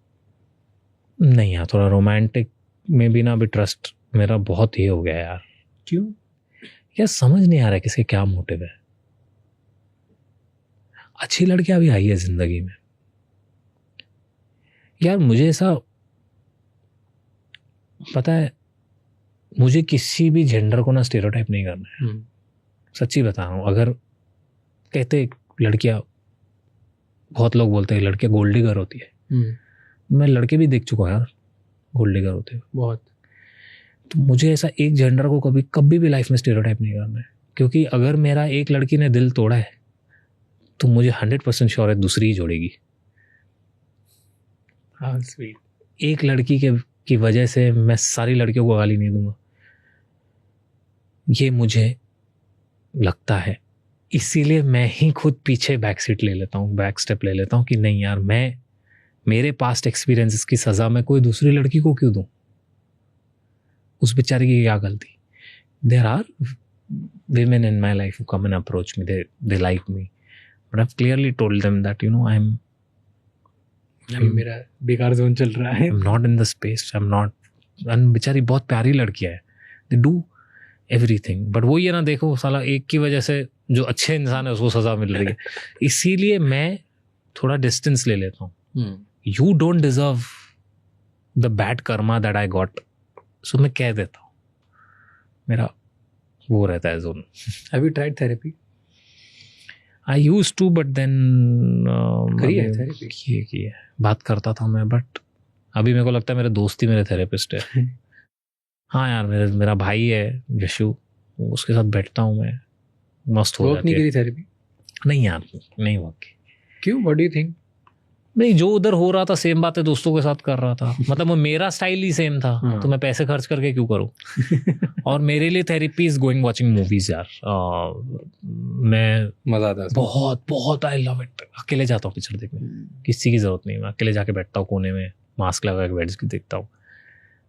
नहीं यार, थोड़ा रोमांटिक में भी ना अभी ट्रस्ट मेरा बहुत ही हो गया यार. क्यों यार समझ नहीं आ रहा है किसके क्या मोटिव है. अच्छी लड़कियां भी आई है जिंदगी में यार. मुझे ऐसा पता है, मुझे किसी भी जेंडर को ना स्टेरियोटाइप नहीं करना है. सच्ची बता रहा हूँ. अगर कहते लड़कियां, बहुत लोग बोलते हैं लड़कियां गोल्ड डिगर होती है. मैं लड़के भी देख चुका हूँ यार गोल्ड डिगर होते हैं बहुत. तो मुझे ऐसा एक जेंडर को कभी भी लाइफ में स्टेरियोटाइप नहीं करना है, क्योंकि अगर मेरा एक लड़की ने दिल तोड़ा है तो मुझे 100% श्योर है दूसरी ही जोड़ेगी. हाँ, स्वीट. एक लड़की की वजह से मैं सारी लड़कियों को गाली नहीं दूंगा, ये मुझे लगता है. इसीलिए मैं ही खुद पीछे बैक स्टेप ले लेता हूँ कि नहीं यार, मेरे पास्ट एक्सपीरियंसेस की सज़ा मैं कोई दूसरी लड़की को क्यों दूँ? उस बेचारे की क्या गलती? There are women in my life who come and approach me, they like me, but I've clearly told them that, you know, I'm मेरा बेकार जोन चल रहा है. not in the space. I'm not. and बेचारी बहुत प्यारी लड़की है. They do everything. but वो ये ना देखो साला एक की वजह से जो अच्छे इंसान है उसको सजा मिल रही है. इसीलिए मैं थोड़ा डिस्टेंस ले लेता हूँ. You don't deserve the bad karma that I got. So मैं कह देता हूँ. मेरा वो रहता है zone. Have you tried therapy? I used to, but then करी है अभी therapy? की है. बात करता था मैं, बट अभी मेरे को लगता है मेरे दोस्त ही मेरे थेरेपिस्ट है. हाँ यार, मेरा भाई है यशु, उसके साथ बैठता हूँ मैं, मस्त हो वर्क जाती नहीं है. करी थेरेपी? नहीं यार, नहीं वर्क की. क्यों? What do you think? नहीं, जो उधर हो रहा था सेम बात है दोस्तों के साथ कर रहा था. मतलब वो मेरा स्टाइल ही सेम था. हाँ. तो मैं पैसे खर्च करके क्यों करूँ? और मेरे लिए therapy is going watching movies यार. मैं मजा आता है उसमें. बहुत बहुत आई लव इट. अकेले जाता हूँ पिक्चर देखने, किसी की जरूरत नहीं. मैं अकेले जाके बैठता हूँ कोने में, मास्क लगा के बैठ के देखता हूँ,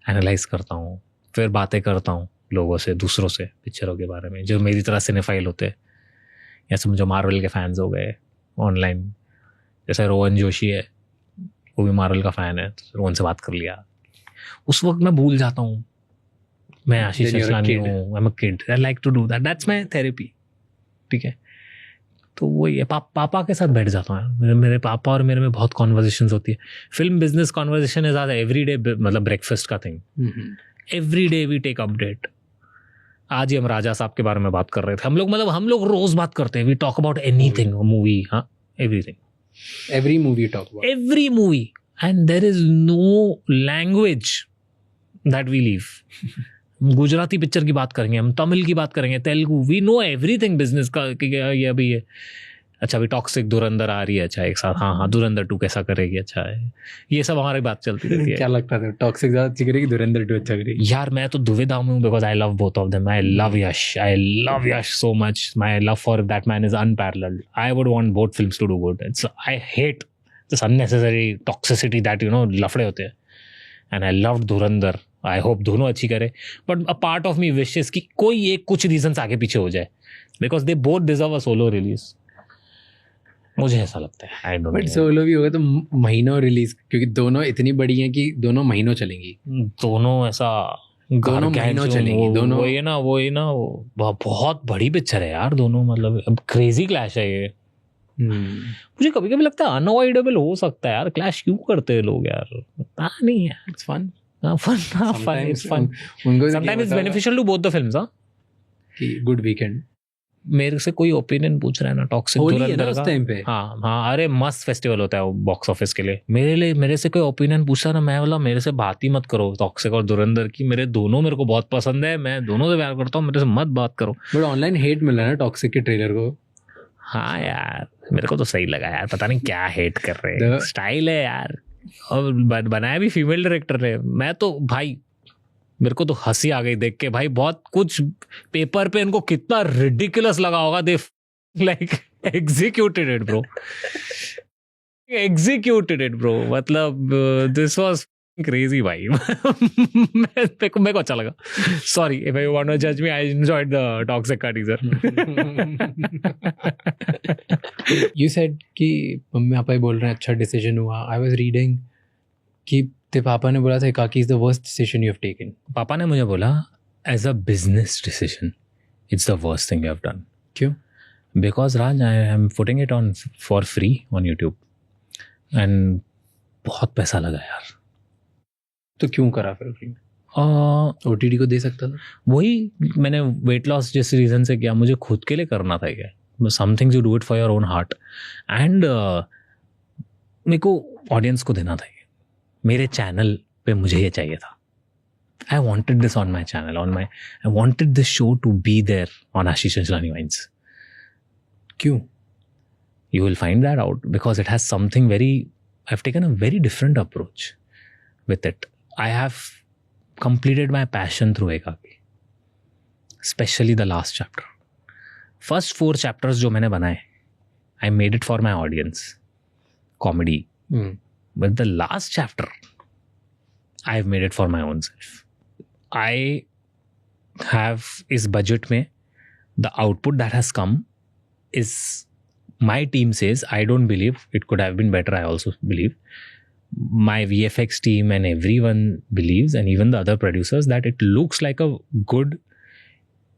एनालाइज करता हूँ, फिर बातें करता हूँ लोगों से, दूसरों से पिक्चरों के बारे में, जो मेरी तरह सिनेफाइल होते हैं, या समझो मार्वल के फैंस हो गए ऑनलाइन. जैसे रोहन जोशी है, वो भी मार्वल का फ़ैन है, तो रोहन से बात कर लिया. उस वक्त मैं भूल जाता हूँ मैं आशीष Then you're a Chanchalani kid. हूँ. I am a kid. I like to do that. That's my therapy. ठीक है, तो वही है. पापा के साथ बैठ जाता हूँ. मेरे पापा और मेरे में बहुत कॉन्वर्जेशंस होती है. फिल्म बिजनेस कॉन्वर्जेशन है ज़्यादा. एवरीडे मतलब ब्रेकफास्ट का thing. Every day we take update. आज ही हम राजा साहब के बारे में बात कर रहे थे. हम लोग रोज बात करते हैं. We talk about anything, movie, हाँ, everything. Every movie you talk about. Every movie, and there is no language that we leave. Gujarati picture की बात करेंगे, हम तमिल की बात करेंगे, Telugu. We know everything business का. ये अभी है, अच्छा अभी टॉक्सिक धुरंधर आ रही है, अच्छा एक साथ. हाँ, धुरंधर 2 कैसा करेगी, अच्छा है. ये सब हमारी बात चलती रहती है. क्या लगता था टॉक्सिक ज्यादा अच्छी करेगी, धुरंधर 2 अच्छा करेगी? यार मैं तो दुविधा में हूँ, because I love both of them. I love Yash so much. My love for that man is unparalleled. I would want both films to do good. It's I hate this unnecessary toxicity that लफड़े होते हैं. And I loved Dhurandhar. I hope दोनों अच्छी करे, but a part of me wishes कि कोई एक कुछ रीजन आगे पीछे हो जाए, because they both deserve a solo release. मुझे ऐसा लगता है. आई डोंट बट सोलो भी होगा तो महीनों रिलीज, क्योंकि दोनों इतनी बड़ी हैं कि दोनों महीनों चलेंगी. दोनों ऐसा दोनों महीनों चलेंगी. दोनों वही ना वो बहुत बड़ी पिक्चर है यार दोनों. मतलब क्रेजी क्लैश है ये. मुझे कभी कभी लगता है अनअवॉइडेबल हो सकता है यार. क्लैश क्यों करते हैं लोग यार, पता नहीं है. It's fun. Fun it's fun. उनको sometimes it's beneficial to both the films. हाँ, कि गुड वीकेंड. मेरे से कोई ओपिनियन पूछ रहा है ना टॉक्सिक धुरंधर का. टाइम पे हाँ, अरे मस्त फेस्टिवल होता है वो बॉक्स ऑफिस के लिए. मेरे से कोई ओपिनियन पूछा ना, मैं बोला मेरे से बात ही मत करो टॉक्सिक और धुरंधर की. मेरे को बहुत पसंद है, मैं दोनों से प्यार करता हूँ, मेरे से मत बात करो. बट ऑनलाइन हेट मिल रहा है ना टॉक्सिक के ट्रेलर को. हाँ यार, मेरे को तो सही लगा यार. पता नहीं क्या हेट कर रहे हैं. स्टाइल है यार, और बनाया भी फीमेल डायरेक्टर ने. मैं तो भाई, मेरे को तो हंसी आ गई देख के भाई. बहुत कुछ पेपर पे इनको कितना रिडिकुलस लगा होगा. They like executed it bro. मतलब दिस वाज क्रेजी भाई. मेरे को अच्छा लगा. Sorry if you want to जज me, I enjoyed the toxic का टीजर. यू सेड कि मम्मी पापा ही बोल रहे हैं अच्छा डिसीजन हुआ. आई वाज रीडिंग कि तेरे पापा ने बोला था Kaki is the worst decision you have taken. पापा ने मुझे बोला as a business decision it's the worst thing you have done. क्यों? Because Raj, I am putting it on for free on YouTube and बहुत पैसा लगा यार. तो क्यों करा फिर फ्री में? OTT को दे सकता था. वही मैंने वेट लॉस जिस रीज़न से किया, मुझे खुद के लिए करना था. क्या something you do it for your own heart. And मेरे को ऑडियंस को देना था. मेरे चैनल पे मुझे ये चाहिए था. I wanted this on my channel, I wanted this show to be there on Ashish Chanchalani vines. क्यों? You will find that out because it has something I've taken a very different approach with it. I have completed my passion through Ekaki, especially the last chapter. First 4 chapters जो मैंने बनाए, I made it for my audience, comedy. But the last chapter, I've made it for my own self. I have इस budget में the output that has come is, my team says, I don't believe it could have been better. I also believe my VFX team and everyone believes, and even the other producers, that it looks like a good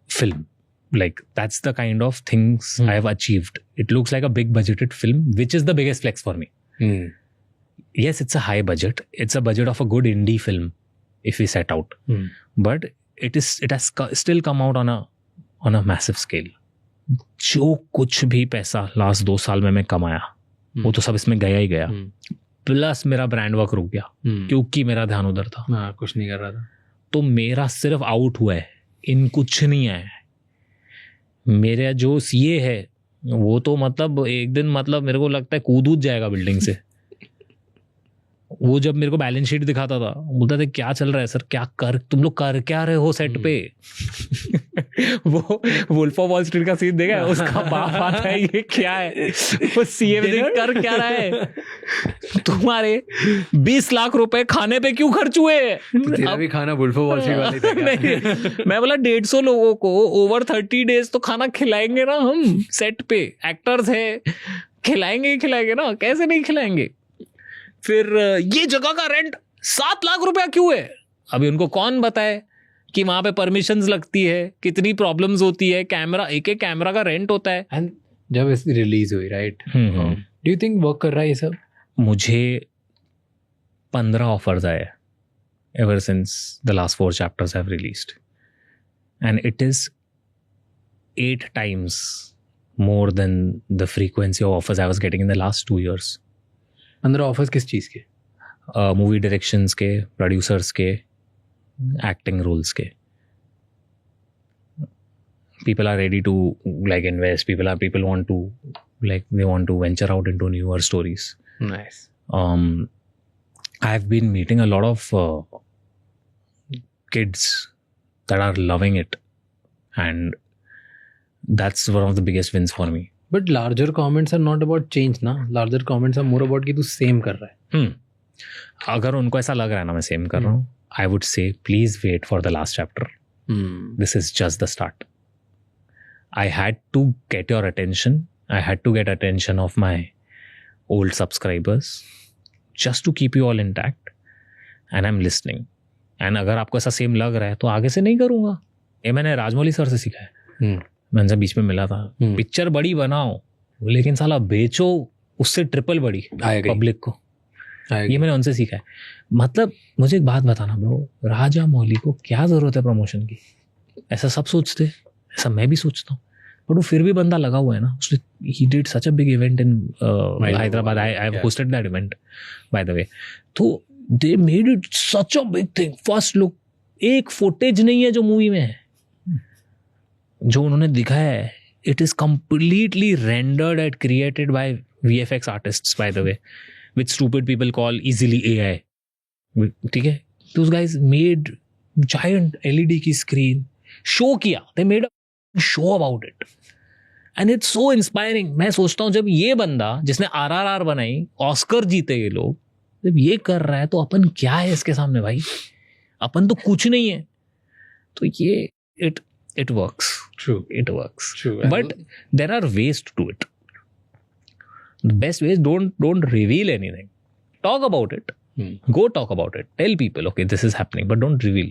film. Like, that's the kind of things I have achieved. It looks like a big budgeted film, which is the biggest flex for me. Yes, it's a high budget. It's a budget of a good indie film if we set out. But it has still come out on a massive scale. जो कुछ भी पैसा last 2 साल में मैं कमाया, वो तो सब इसमें गया ही गया. प्लस मेरा ब्रांड वर्क रुक गया क्योंकि मेरा ध्यान उधर था. कुछ नहीं कर रहा था. तो मेरा सिर्फ आउट हुआ है, इन कुछ नहीं है. मेरा जो सीए है वो तो मतलब एक दिन मतलब मेरे को लगता है कूद जाएगा बिल्डिंग से. वो जब मेरे को बैलेंस शीट दिखाता था, बोलता था क्या चल रहा है सर, तुम लोग कर क्या रहे हो सेट पे. वो वुल्फ ऑफ वॉल स्ट्रीट का सीन देखा है, उसका बाप आता है, ये क्या है, वो सीए कर क्या रहा है, तुम्हारे 20 लाख रुपए खाने पे क्यों खर्च हुए. तेरा भी खाना वुल्फ ऑफ वॉल स्ट्रीट वाली था नहीं, मैं बोला 150 लोगों को ओवर 30 डेज तो खाना खिलाएंगे ना हम सेट पे, एक्टर्स है, खिलाएंगे ना, कैसे नहीं खिलाएंगे. फिर ये जगह का रेंट 7 लाख रुपया क्यों है. अभी उनको कौन बताए कि वहां पे परमिशंस लगती है, कितनी प्रॉब्लम्स होती है, एक कैमरा का रेंट होता है. एंड जब इसकी रिलीज हुई, right, do you think work कर रहा है ये सब. मुझे 15 ऑफर्स आए ever since the last 4 chapters have released, and it is 8 times more than the frequency of offers I was getting in the last 2 years. 15 offers किस चीज़ के. Movie directions के, प्रोड्यूसर्स के, एक्टिंग रोल्स के. People are ready to like invest. People want to they want to venture out into newer stories. Nice. I've been meeting a lot of kids that are loving it, and that's one of the biggest wins for me. But larger comments are not about change ना. Larger comments are more about कि तू same कर रहा है. अगर उनको ऐसा लग रहा है ना मैं सेम कर रहा हूँ, I would say please wait for the last chapter. This is just the start. I had to get your attention. I had to get attention of my old subscribers just to keep you all intact. And I'm listening. And अगर आपको ऐसा same लग रहा है तो आगे से नहीं करूँगा. ये मैंने राजमौली सर से सीखा है. मैं उनसे बीच में मिला था. पिक्चर बड़ी बनाओ लेकिन साला बेचो उससे ट्रिपल बड़ी पब्लिक को. ये मैंने उनसे सीखा है. मतलब मुझे एक बात बताना ब्रो, राजा मौली को क्या जरूरत है प्रमोशन की. ऐसा सब सोचते, ऐसा मैं भी सोचता हूँ, बट वो फिर भी बंदा लगा हुआ है ना. उसने he did such a big event in Hyderabad. I have hosted that event by the way. तो they made it such a big thing. First look, एक फुटेज नहीं है जो मूवी में है, जो उन्होंने दिखाया है. It is completely rendered and created by VFX artists bye the way, which stupid people call easily AI. ठीक है, those guys made giant LED की screen, show किया, they made a show about it, and it's so inspiring. मैं सोचता हूँ जब ये बंदा जिसने RRR बनाई, ऑस्कर जीते ये लोग, जब ये कर रहा है तो अपन क्या है इसके सामने भाई. अपन तो कुछ नहीं है. तो ये it works. True. It works. True. But there are ways to do it. The best way is don't reveal anything. Talk about it. Go talk about it. Tell people, okay, this is happening, but don't reveal.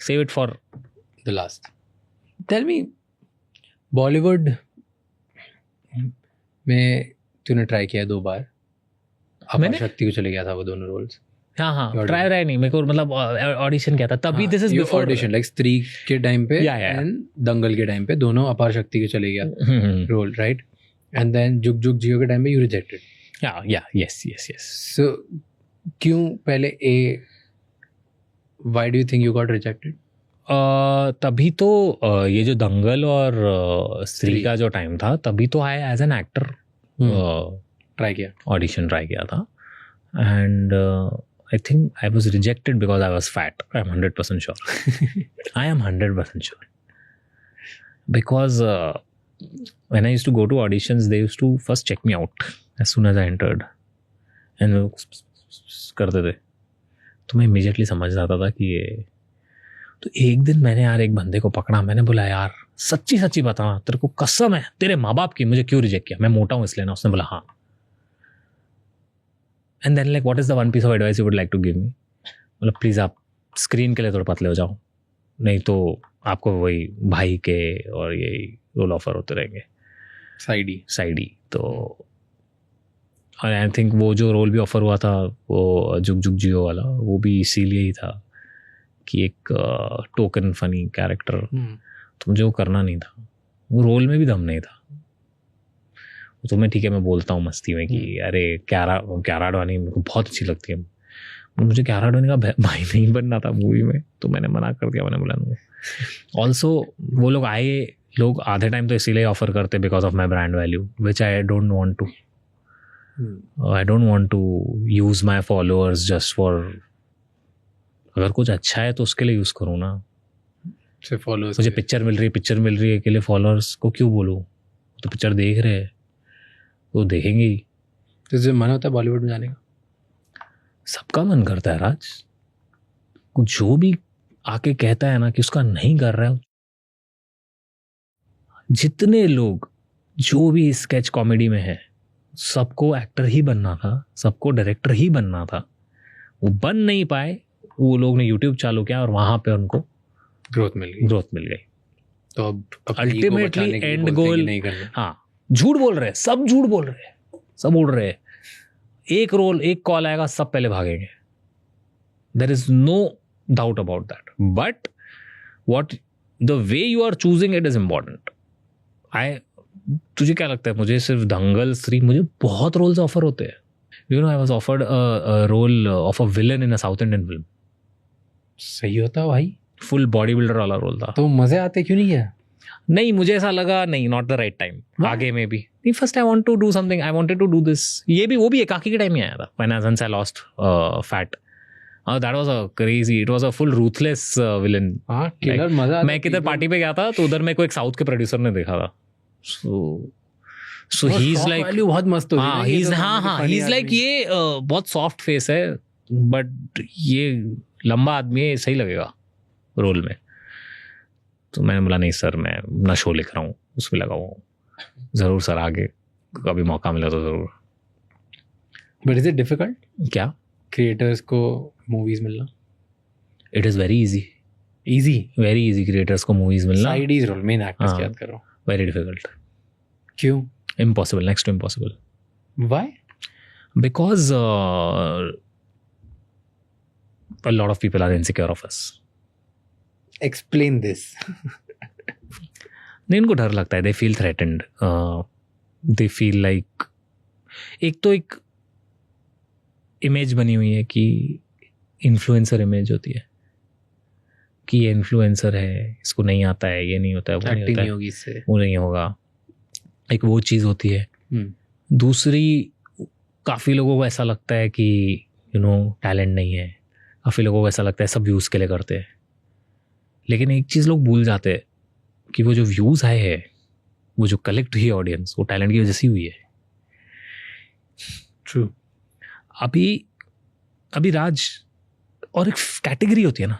Save it for the last. Tell me, Bollywood में तूने try किया 2 बार. अपार शक्ति को चले गया था वो दोनों रोल्स. हाँ ट्राई नहीं, मेरे को मतलब ऑडिशन किया था तभी. This is before audition, like स्त्री के टाइम पे एंड दंगल के टाइम पे दोनों अपार शक्ति के चले गया रोल, राइट. And then जुग जुग जियो के टाइम पे you rejected. Yes. So क्यों पहले why do you think you got rejected? तभी तो ये जो दंगल और स्त्री का जो टाइम था, तभी तो I as an actor try किया, ऑडिशन ट्राई किया था. And I think I was rejected because I was fat. I am 100% sure. I am 100% sure. Because when I used to go to auditions, they used to first check me out as soon as I entered. And करते थे. तो मैं immediately समझ जाता था कि ये तो एक दिन मैंने यार एक बंदे को पकड़ा, मैंने बोला यार सच्ची सच्ची बता, तेरे को कसम है तेरे माँ बाप की, मुझे क्यों रिजेक्ट किया, मैं मोटा हूँ इसलिए ना? उसने बोला हाँ. And then like what is the one piece of advice you would like to give me? मतलब प्लीज़ आप स्क्रीन के लिए थोड़े पतले हो जाओ, नहीं तो आपको वही भाई के और यही रोल ऑफर होते रहेंगे साइडी. तो और आई थिंक वो जो रोल भी ऑफर हुआ था वो जुग जुग जियो वाला, वो भी इसीलिए ही था कि एक टोकन फनी कैरेक्टर, तो मुझे वो करना नहीं था, वो रोल में भी दम नहीं था. तो मैं ठीक है मैं बोलता हूँ मस्ती में कि अरे क्यारा अडवाणी मेरे को बहुत अच्छी लगती है, मुझे क्यारा अडवाणी का भाई नहीं बनना था मूवी में, तो मैंने मना कर दिया. मैंने बोला नहीं. ऑल्सो वो लोग आधे टाइम तो इसीलिए ऑफर करते because of my brand value which I don't want to. I don't want to use my followers just for, अगर कुछ अच्छा है तो उसके लिए यूज़ करूँ ना. फॉलोअर्स मुझे पिक्चर मिल रही है के लिए फॉलोअर्स को क्यों बोलूँ? तो पिक्चर देख रहे हैं वो देखेंगे ही. तुझे मन होता है बॉलीवुड में जाने का? सबका मन करता है राज. जो भी आके कहता है ना कि उसका नहीं कर रहा है, जितने लोग जो भी स्केच कॉमेडी में है सबको एक्टर ही बनना था, सबको डायरेक्टर ही बनना था, वो बन नहीं पाए. वो लोग ने यूट्यूब चालू किया और वहां पे उनको ग्रोथ मिल गई. तो अब अल्टीमेटली एंड गोल नहीं करना. हाँ, झूठ बोल रहे हैं, सब झूठ बोल रहे हैं, सब उड़ रहे हैं. एक रोल एक कॉल आएगा सब पहले भागेंगे. There is no doubt about that. But what the way you are choosing it is important. तुझे क्या लगता है मुझे सिर्फ दंगल 3, मुझे बहुत रोल्स ऑफर होते हैं. You know I was offered a role of a villain in a south Indian film. सही होता भाई, फुल बॉडी बिल्डर वाला रोल था. तो मजे आते क्यों नहीं है? नहीं, मुझे ऐसा लगा नहीं, नॉट द राइट टाइम. आगे में भी नहीं, first I want to do something, I wanted to do this. वो भी एकाकी के टाइम में आया था when I lost fat. That was a crazy, it was a full ruthless villain. हाँ, किलर मजा आता. मैं किधर पार्टी पे गया था तो उधर मेरे को एक साउथ के प्रोड्यूसर ने देखा था. सो ही इज लाइक बहुत मस्त होती है. हाँ, ही इज लाइक ये बहुत सॉफ्ट फेस है बट ये लंबा आदमी है, सही लगेगा रोल में. तो मैंने बोला नहीं सर, मैं अपना शो लिख रहा हूँ, उसमें लगा हुआ हूँ. ज़रूर सर, आगे कभी मौका मिला तो ज़रूर. बट इज इट डिफिकल्ट क्या क्रिएटर्स को मूवीज मिलना? It is very very easy creators को मूवीज मिलना. साइडीज रोल, मेन एक्टर्स की हाँ. बात कर रहा हूँ. Very difficult. क्यों? Impossible, next to impossible. Why? Because a lot of people are insecure of us. Explain this. नहीं, उनको डर लगता है, they feel threatened. They feel like एक इमेज बनी हुई है कि इन्फ्लुएंसर इमेज होती है कि ये इन्फ्लुएंसर है, इसको नहीं आता है, ये नहीं होता है, वो नहीं होता है, होगी इससे, वो नहीं होगा. एक वो चीज़ होती है. दूसरी, काफ़ी लोगों को ऐसा लगता है कि टैलेंट नहीं है. काफ़ी लोगों को ऐसा लगता है सब व्यूज़ के लिए करते हैं. लेकिन एक चीज़ लोग भूल जाते हैं कि वो जो व्यूज़ आए हैं, वो जो कलेक्ट हुई ऑडियंस, वो टैलेंट की वजह से हुई है. ट्रू. अभी राज, और एक कैटेगरी होती है ना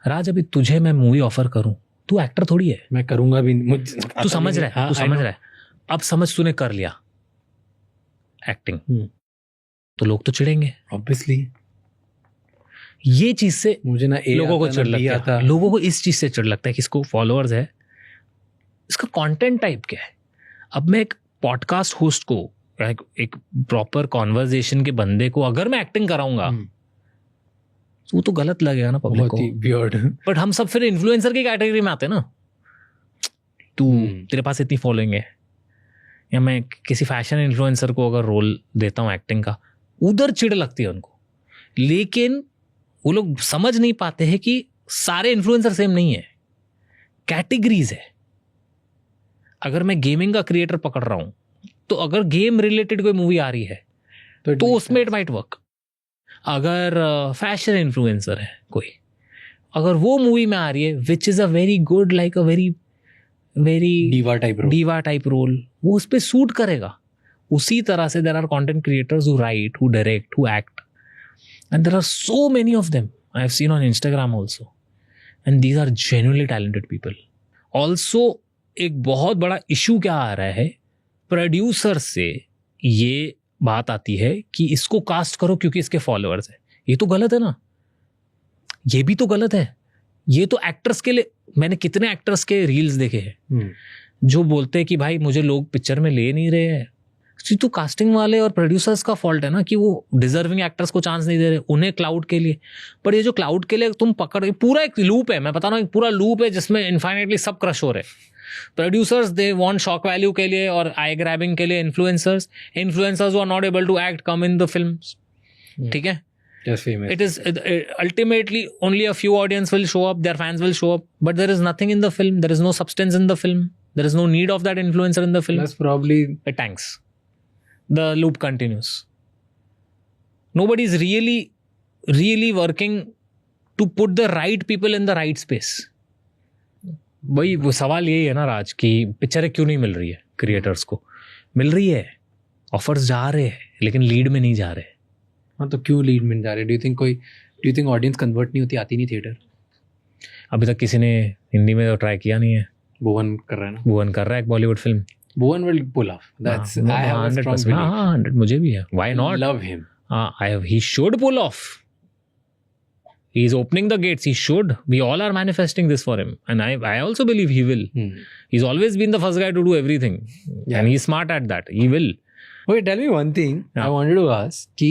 राज, अभी तुझे मैं मूवी ऑफर करूं, तू एक्टर थोड़ी है. मैं करूंगा भी, तू समझ रहा है. अब समझ तूने कर लिया एक्टिंग, तो लोग तो चिढ़ेंगे ऑब्वियसली. ये चीज से मुझे ना लोगों को चिढ़ लगता है. लोगों को इस चीज से चिढ़ लगता है कि इसको फॉलोअर्स है, इसका कंटेंट टाइप क्या है. अब मैं एक पॉडकास्ट होस्ट को, एक प्रॉपर कॉन्वर्जेशन के बंदे को अगर मैं एक्टिंग कराऊंगा तो वो तो गलत लगेगा ना पब्लिक को. बट हम सब फिर इन्फ्लुएंसर की कैटेगरी में आते हैं ना. तू, तेरे पास इतनी फॉलोइंग है, या मैं किसी फैशन इन्फ्लुएंसर को अगर रोल देता हूँ एक्टिंग का, उधर चिढ़ लगती है उनको. लेकिन वो लोग समझ नहीं पाते हैं कि सारे इन्फ्लुएंसर सेम नहीं है, कैटेगरीज है. अगर मैं गेमिंग का क्रिएटर पकड़ रहा हूं, तो अगर गेम रिलेटेड कोई मूवी आ रही है तो उसमें इट माइट वर्क. अगर फैशन इन्फ्लुएंसर है कोई, अगर वो मूवी में आ रही है which is a very good, like a very diva type role, वो उस पर सूट करेगा. उसी तरह से there are content creators who write, who direct, who act, and there are so many of them I have seen on Instagram also, and these are genuinely talented people. Also एक बहुत बड़ा issue क्या आ रहा है, producer से ये बात आती है कि इसको कास्ट करो क्योंकि इसके फॉलोअर्स हैं. ये तो गलत है ना, ये भी तो गलत है. ये तो एक्टर्स के लिए, मैंने कितने एक्टर्स के रील्स देखे हैं जो बोलते हैं कि भाई मुझे लोग पिक्चर में ले नहीं रहे हैं. तो कास्टिंग वाले और प्रोड्यूसर्स का फॉल्ट है ना कि वो डिजर्विंग एक्टर्स को चांस नहीं दे रहे, उन्हें क्लाउड के लिए. पर ये जो क्लाउड के लिए तुम पकड़, पूरा एक लूप है, मैं बता रहा हूँ, पूरा लूप है जिसमें इनफाइनेटली सब क्रश हो रहे हैं. Producers they want shock value के लिए और आई ग्रैबिंग के लिए influencers who are not able to act come in the films. ठीक है, Just famous. it is ultimately only a few audience will show up, their fans will show up, but there is nothing in the film, there is no substance in the film, there is no need of that influencer in the film. That's probably It tanks, the loop continues. Nobody is really working to put the right people in the right space. वही वो सवाल यही है ना राज, कि पिक्चरें क्यों नहीं मिल रही है क्रिएटर्स को. मिल रही है, ऑफर्स जा रहे हैं, लेकिन लीड में नहीं जा रहे. हाँ, तो क्यों लीड में जा रहे? Do you think audience convert नहीं होती, आती नहीं थिएटर? अभी तक किसी ने हिंदी में तो ट्राई किया नहीं है. भुवन कर रहा है ना, भुवन कर रहा है एक Bollywood film. Bhuvan will pull off. That's I have a strong belief. हाँ 100 मुझे भी है. Why not? Love him. He should pull off. He is opening the gates. He should. We all are manifesting this for him, and I also believe he will. He's always been the first guy to do everything, and he's smart at that. He will. Wait, tell me one thing. I wanted to ask कि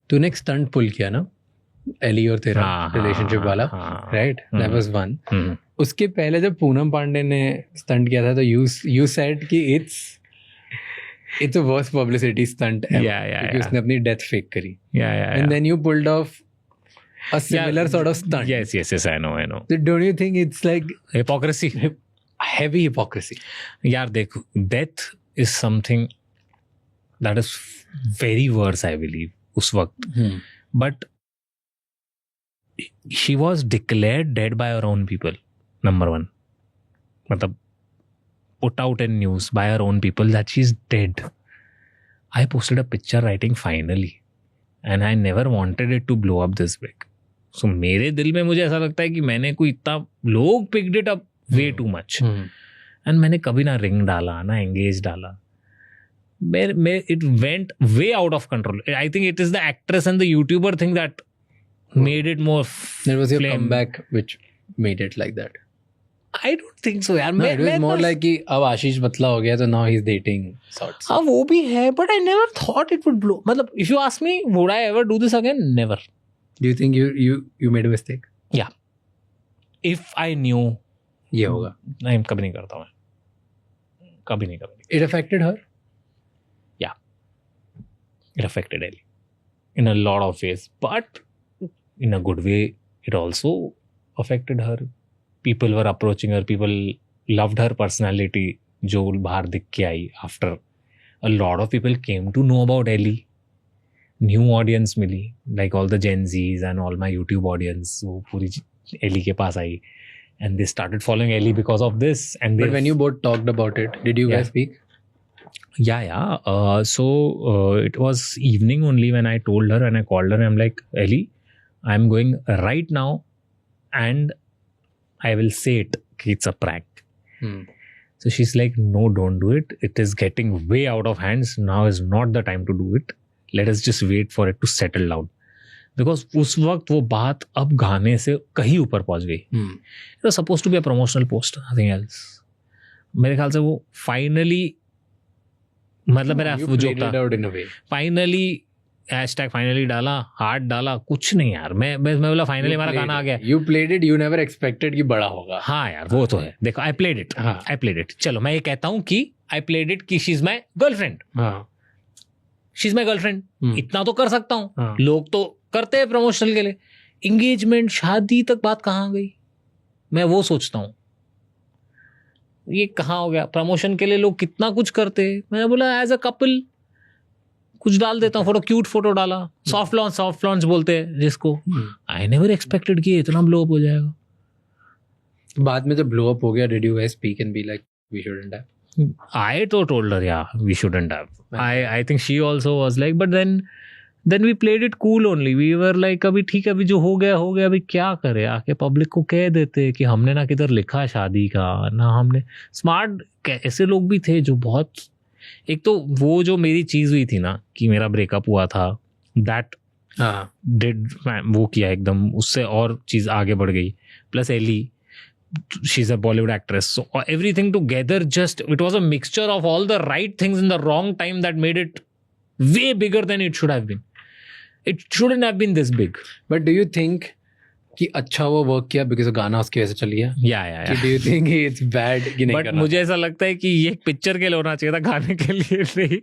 तूने एक stunt पुल किया ना, Eli और तेरा relationship वाला, right? That was one. उसके पहले जब पूनम पांडे ने स्टंट किया था तो यू सेड कि it's a worst publicity stunt ever. क्योंकि उसने अपनी डेथ फेक करी. And then you pulled off a similar sort of stunt. Yes, I know. So don't you think it's like Hypocrisy. heavy hypocrisy? यार देख, death is something that is very worse, I believe, उस वक्त. But she was declared dead by her own people, number one. मतलब put out in news by her own people that she's dead. I posted a picture writing finally, and I never wanted it to blow up this big. So मेरे दिल में मुझे ऐसा लगता है कि मैंने कोई इतना, लोग picked it up way too much. And मैंने कभी ना रिंग डाला ना एंगेज डाला. It went way out of control. I think it is the actress and the YouTuber thing that made it more It was your comeback which made it like that. I don't think so यार. No, it was more like कि अब आशीष बतला हो गया तो now he's dating sorts. हाँ वो भी है, but I never thought it would blow. मतलब if you ask me, would I ever do this again? Never. Do you think you made a mistake? Yeah. If I knew ये होगा. नहीं, कभी नहीं करता मैं. कभी नहीं. It affected her? Yeah. It affected Ellie in a lot of ways, but in a good way. It also affected her. People were approaching her. People loved her personality. जो बाहर दिख के आई. After a lot of people came to know about Ellie. New audience milli. Like all the Gen Zs and all my YouTube audience. वो पूरी Ellie के पास आई. And they started following Ellie because of this. And But when you both talked about it, did you guys speak? Yeah. So it was evening only when I told her, and I called her and I'm like, Ellie, I'm going right now and I will say it, it's a prank. So she's like, no, don't do it. It is getting way out of hands. Now is not the time to do it. Let us just wait for it to settle down. Because उस वक्त वो बात अब गाने से कहीं ऊपर पहुंच गई. It was supposed to be a promotional post, nothing else. मेरे ख्याल से वो finally, मतलब मेरा वो जो था, finally हैशटैग फाइनली डाला, हार्ट डाला, कुछ नहीं यार. मैं बोला फाइनली हमारा गाना आ गया. You played it, you never expected कि बड़ा होगा. हाँ यार वो तो है. देखो आई प्लेड इट. चलो मैं ये कहता हूँ कि आई प्लेड इट कि she is my girlfriend. She is my girlfriend. इतना तो कर सकता हूँ. लोग तो करते हैं प्रमोशनल के लिए. इंगेजमेंट, शादी तक बात कहाँ गई, मैं वो सोचता हूँ. ये कहाँ हो गया. प्रमोशन के लिए लोग कितना कुछ करते हैं. मैंने बोला एज अ कपल कुछ डाल देता हूँ, फोटो, क्यूट फोटो डाला. सॉफ्ट लॉन्च बोलते हैं जिसको. आई नेवर एक्सपेक्टेड कि इतना ब्लो अप हो जाएगा. बाद में जब ब्लो अप हो गया, did you guys speak and be like we shouldn't have? I told her, yeah, we shouldn't have. I think she also was like, but then then we played it cool only. We were like अभी ठीक है, अभी जो हो गया हो गया, अभी क्या करे, आके पब्लिक को कह देते कि हमने ना किधर लिखा शादी का ना हमने. स्मार्ट ऐसे लोग भी थे जो बहुत, एक तो वो जो मेरी चीज़ हुई थी ना कि मेरा ब्रेकअप हुआ था, दैट डिड वो किया एकदम, उससे और चीज़ आगे बढ़ गई. Plus Elli, she is a Bollywood actress, so everything together just it was a mixture of all the right things in the wrong time that made it way bigger than it should have been. It shouldn't have been this big. But do you think कि अच्छा वो work किया because गाना उसकी वजह से चल गया? Yeah. Do you think it's bad कि नहीं But करना? मुझे ऐसा लगता है कि ये एक पिक्चर के लिए होना चाहिए था, गाने के लिए नहीं.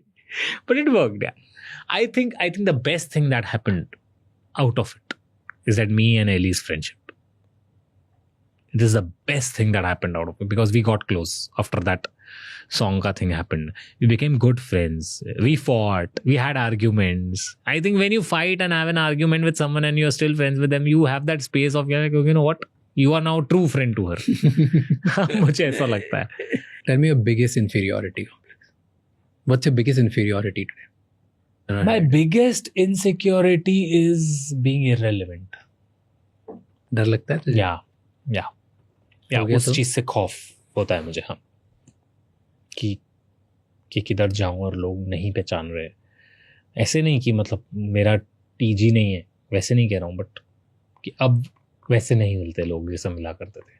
But it worked. Yeah. I think the best thing that happened out of it is that me and Ellie's friendship. It is the best thing that happened out of it because we got close after that song ka thing happened. We became good friends. We fought. We had arguments. I think when you fight and have an argument with someone and you're still friends with them, you have that space of, you know what? You are now a true friend to her. मुझे ऐसा लगता है. Tell me your biggest inferiority complex. What's your biggest inferiority today? My biggest insecurity is being irrelevant. डर लगता है तुझे? या हो गया उस तो? चीज़ से खौफ होता है मुझे. हाँ, कि किधर जाऊं और लोग नहीं पहचान रहे. ऐसे नहीं कि मतलब मेरा टीजी नहीं है, वैसे नहीं कह रहा हूँ, बट कि अब वैसे नहीं मिलते लोग जैसे मिला करते थे.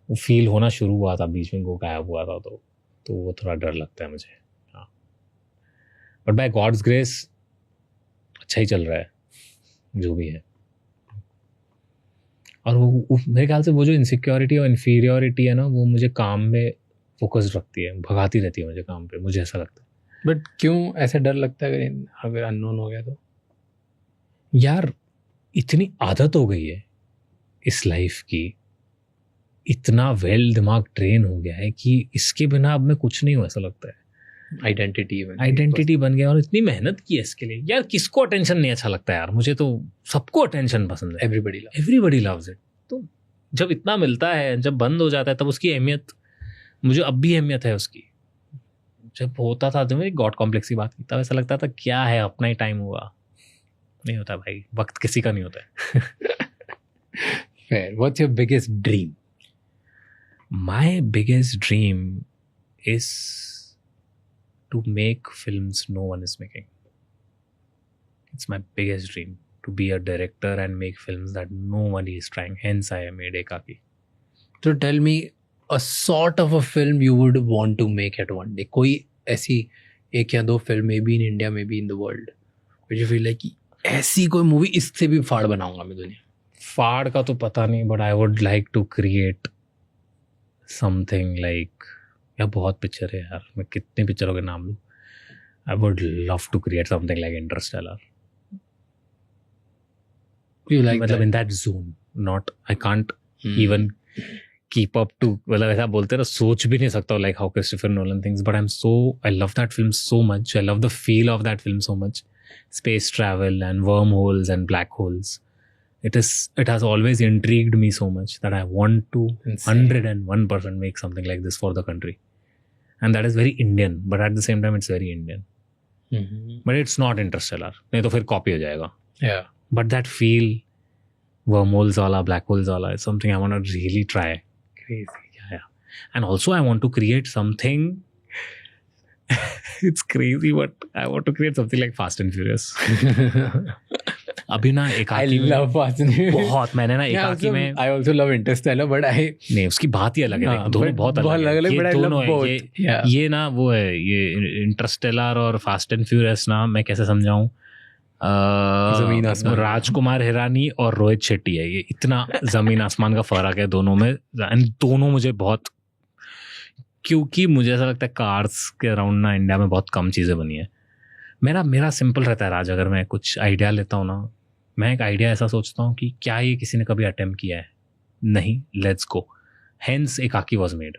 वो फील होना शुरू हुआ था, बीच में वो गायब हुआ था, तो वो थोड़ा डर लगता है मुझे. हाँ, बट बाय गॉड्स ग्रेस अच्छा ही चल रहा है जो भी है. और वो मेरे ख्याल से वो जो इनसिक्योरिटी और इन्फीरियोरिटी है ना, वो मुझे काम में फोकस रखती है, भगाती रहती है मुझे काम पे, मुझे ऐसा लगता है. बट क्यों ऐसा डर लगता है अगर अननोन हो गया तो? यार इतनी आदत हो गई है इस लाइफ की, इतना वेल दिमाग ट्रेन हो गया है कि इसके बिना अब मैं कुछ नहीं हूँ ऐसा लगता है. आइडेंटिटी बन गया और इतनी मेहनत की है इसके लिए. यार किसको अटेंशन नहीं अच्छा लगता है यार, मुझे तो सबको अटेंशन पसंद है. Everybody loves it. तो जब इतना मिलता है, जब बंद हो जाता है, तब उसकी अहमियत मुझे अब भी अहमियत है उसकी. जब होता था तो मेरी गॉड कॉम्प्लेक्स की बात की, तब ऐसा लगता था क्या है, अपना ही टाइम हुआ. नहीं होता भाई, वक्त किसी का नहीं होता है. Fair. What's your biggest dream? My biggest dream is to make films no one is making. It's my biggest dream to be a director and make films that nobody is trying. Hence I made Ekaki. So tell me a sort of a film you would want to make at one day. कोई ऐसी एक या दो film, maybe in India, maybe in the world, which you feel like ऐसी कोई movie इससे भी फाड़ बनाऊंगा मैं दुनिया. फाड़ का तो पता नहीं, but I would like to create something like, या बहुत पिक्चर है यार, मैं कितने पिक्चरों के नाम लूँ. I would love to create something like Interstellar. You like मतलब that? in that zone, not I can't even keep up to, मतलब ऐसा बोलते ना, सोच भी नहीं सकता like how Christopher Nolan thinks, but I love that film so much. I love the feel of that film so much. Space travel and wormholes and black holes. It has always intrigued me so much that I want to 101% make something like this for the country. And that is very Indian, but at the same time it's very Indian. But it's not Interstellar. नहीं तो फिर copy हो जाएगा. Yeah. But that feel, wormholes wala, black holes wala, is something I want to really try. Crazy. Yeah. And also I want to create something. It's crazy, but I want to create something like Fast and Furious. अभी ना I एकाकी में love Fast and Furious. बहुत, मैंने ना एकाकी में, I also love Interstellar, but I नहीं उसकी बात ही अलग है. हाँ, दोनों but बहुत अलग है. but ये I love दोनों है. both. Yeah. ये ना वो है, ये इंटरस्टेलर और फास्ट एंड फ्यूरियस ना, मैं कैसे समझाऊं, जमीन आसमान. राजकुमार हिरानी और रोहित शेट्टी है. ये इतना जमीन आसमान का फर्क है दोनों में. एंड दोनों मुझे बहुत, क्योंकि मुझे ऐसा लगता है कार्स के अराउंड ना इंडिया में बहुत कम चीज़ें बनी है. मेरा सिंपल रहता है राज, अगर मैं कुछ आइडिया लेता हूँ ना, मैं एक आइडिया ऐसा सोचता हूँ कि क्या ये किसी ने कभी अटेम्प्ट किया है, नहीं, let's go. Hence Ekaki was made.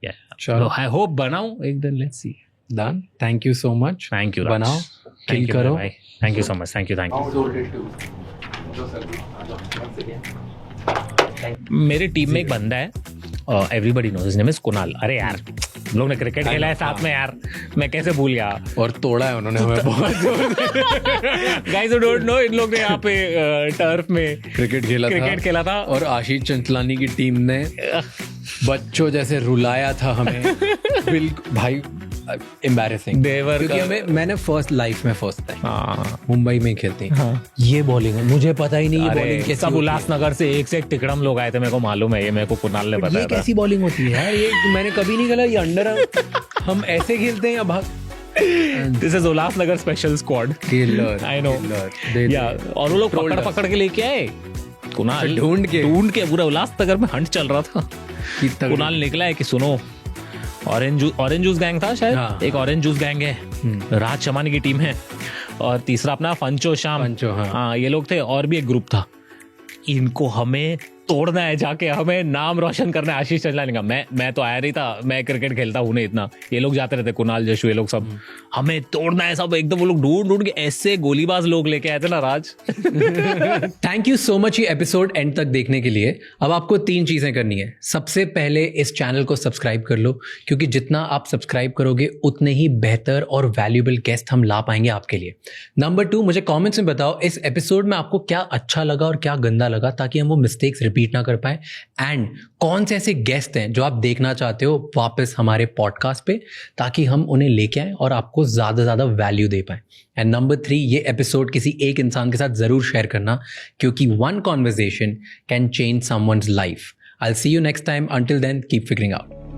I hope बनाऊं एक दिन, let's see. Done. Thank you so much. Thank you. बनाओ, kill करो. Thank you so much. Thank you. मेरे टीम में एक बंदा है, everybody knows, his name is Kunal. अरे यार हम लोग ने क्रिकेट खेला है साथ में यार, मैं कैसे भूल गया। और तोड़ा है उन्होंने हमें बहुत जोर गाइस हू डोंट नो, इन लोग ने यहाँ पे टर्फ में क्रिकेट खेला था और और आशीष चंचलानी की टीम ने बच्चों जैसे रुलाया था हमें। बिल्कुल भाई, एम्बैरेसिंग। क्योंकि मैंने लाइफ में फर्स्ट टाइम मुंबई में खेलती ये बॉलिंग है, मुझे पता ही नहीं ये बॉलिंग कैसी सब होती है। उल्लासनगर से एक से एक टिकड़म लोग आए थे, मेरे को मालूम है, ये मेरे को कुणाल ने ये बताया था। कैसी बॉलिंग होती है यार, ये मैंने कभी नहीं खेला। ये अंडर हम ऐसे खेलते हैं या भाग। This is Ulhasnagar special squad. Killer I know या, और वो लोग पकड़ पकड़ के लेके आए कुणाल, ढूंढ के पूरा उल्लासनगर में हंट चल रहा था। कुणाल निकला है कि सुनो, ऑरेंज जूस गैंग था शायद, हाँ। एक ऑरेंज जूस गैंग है, राज चमानी की टीम है, और तीसरा अपना फंचो श्याम, हाँ ये लोग थे, और भी एक ग्रुप था। इनको हमें तोड़ना है, जाके हमें नाम रोशन करना है आशीष चंचलानी का। मैं तो आया नहीं था, मैं क्रिकेट खेलता हूँ नहीं इतना, ये लोग जाते रहते, कुणाल जशु ये लोग सब, हमें तोड़ना है सब एकदम। वो लोग ढूंढ के ऐसे गोलीबाज लोग लेके आए थे ना राज। थैंक यू सो मच ये एपिसोड एंड तक देखने के लिए। अब आपको 3 चीजें करनी है। सबसे पहले इस चैनल को सब्सक्राइब कर लो, क्योंकि जितना आप सब्सक्राइब करोगे उतने ही बेहतर और वैल्यूएबल गेस्ट हम ला पाएंगे आपके लिए। नंबर 2, मुझे कमेंट्स में बताओ इस एपिसोड में आपको क्या अच्छा लगा और क्या गंदा लगा, ताकि हम वो मिस्टेक्स रिपीट ना कर पाए। एंड कौन से ऐसे गेस्ट हैं जो आप देखना चाहते हो वापस हमारे पॉडकास्ट पे, ताकि हम उन्हें लेके आए और आपको ज्यादा ज्यादा वैल्यू दे पाए। एंड नंबर 3, ये एपिसोड किसी एक इंसान के साथ जरूर शेयर करना, क्योंकि one conversation can change someone's life. I will see you next time. Until then keep figuring out.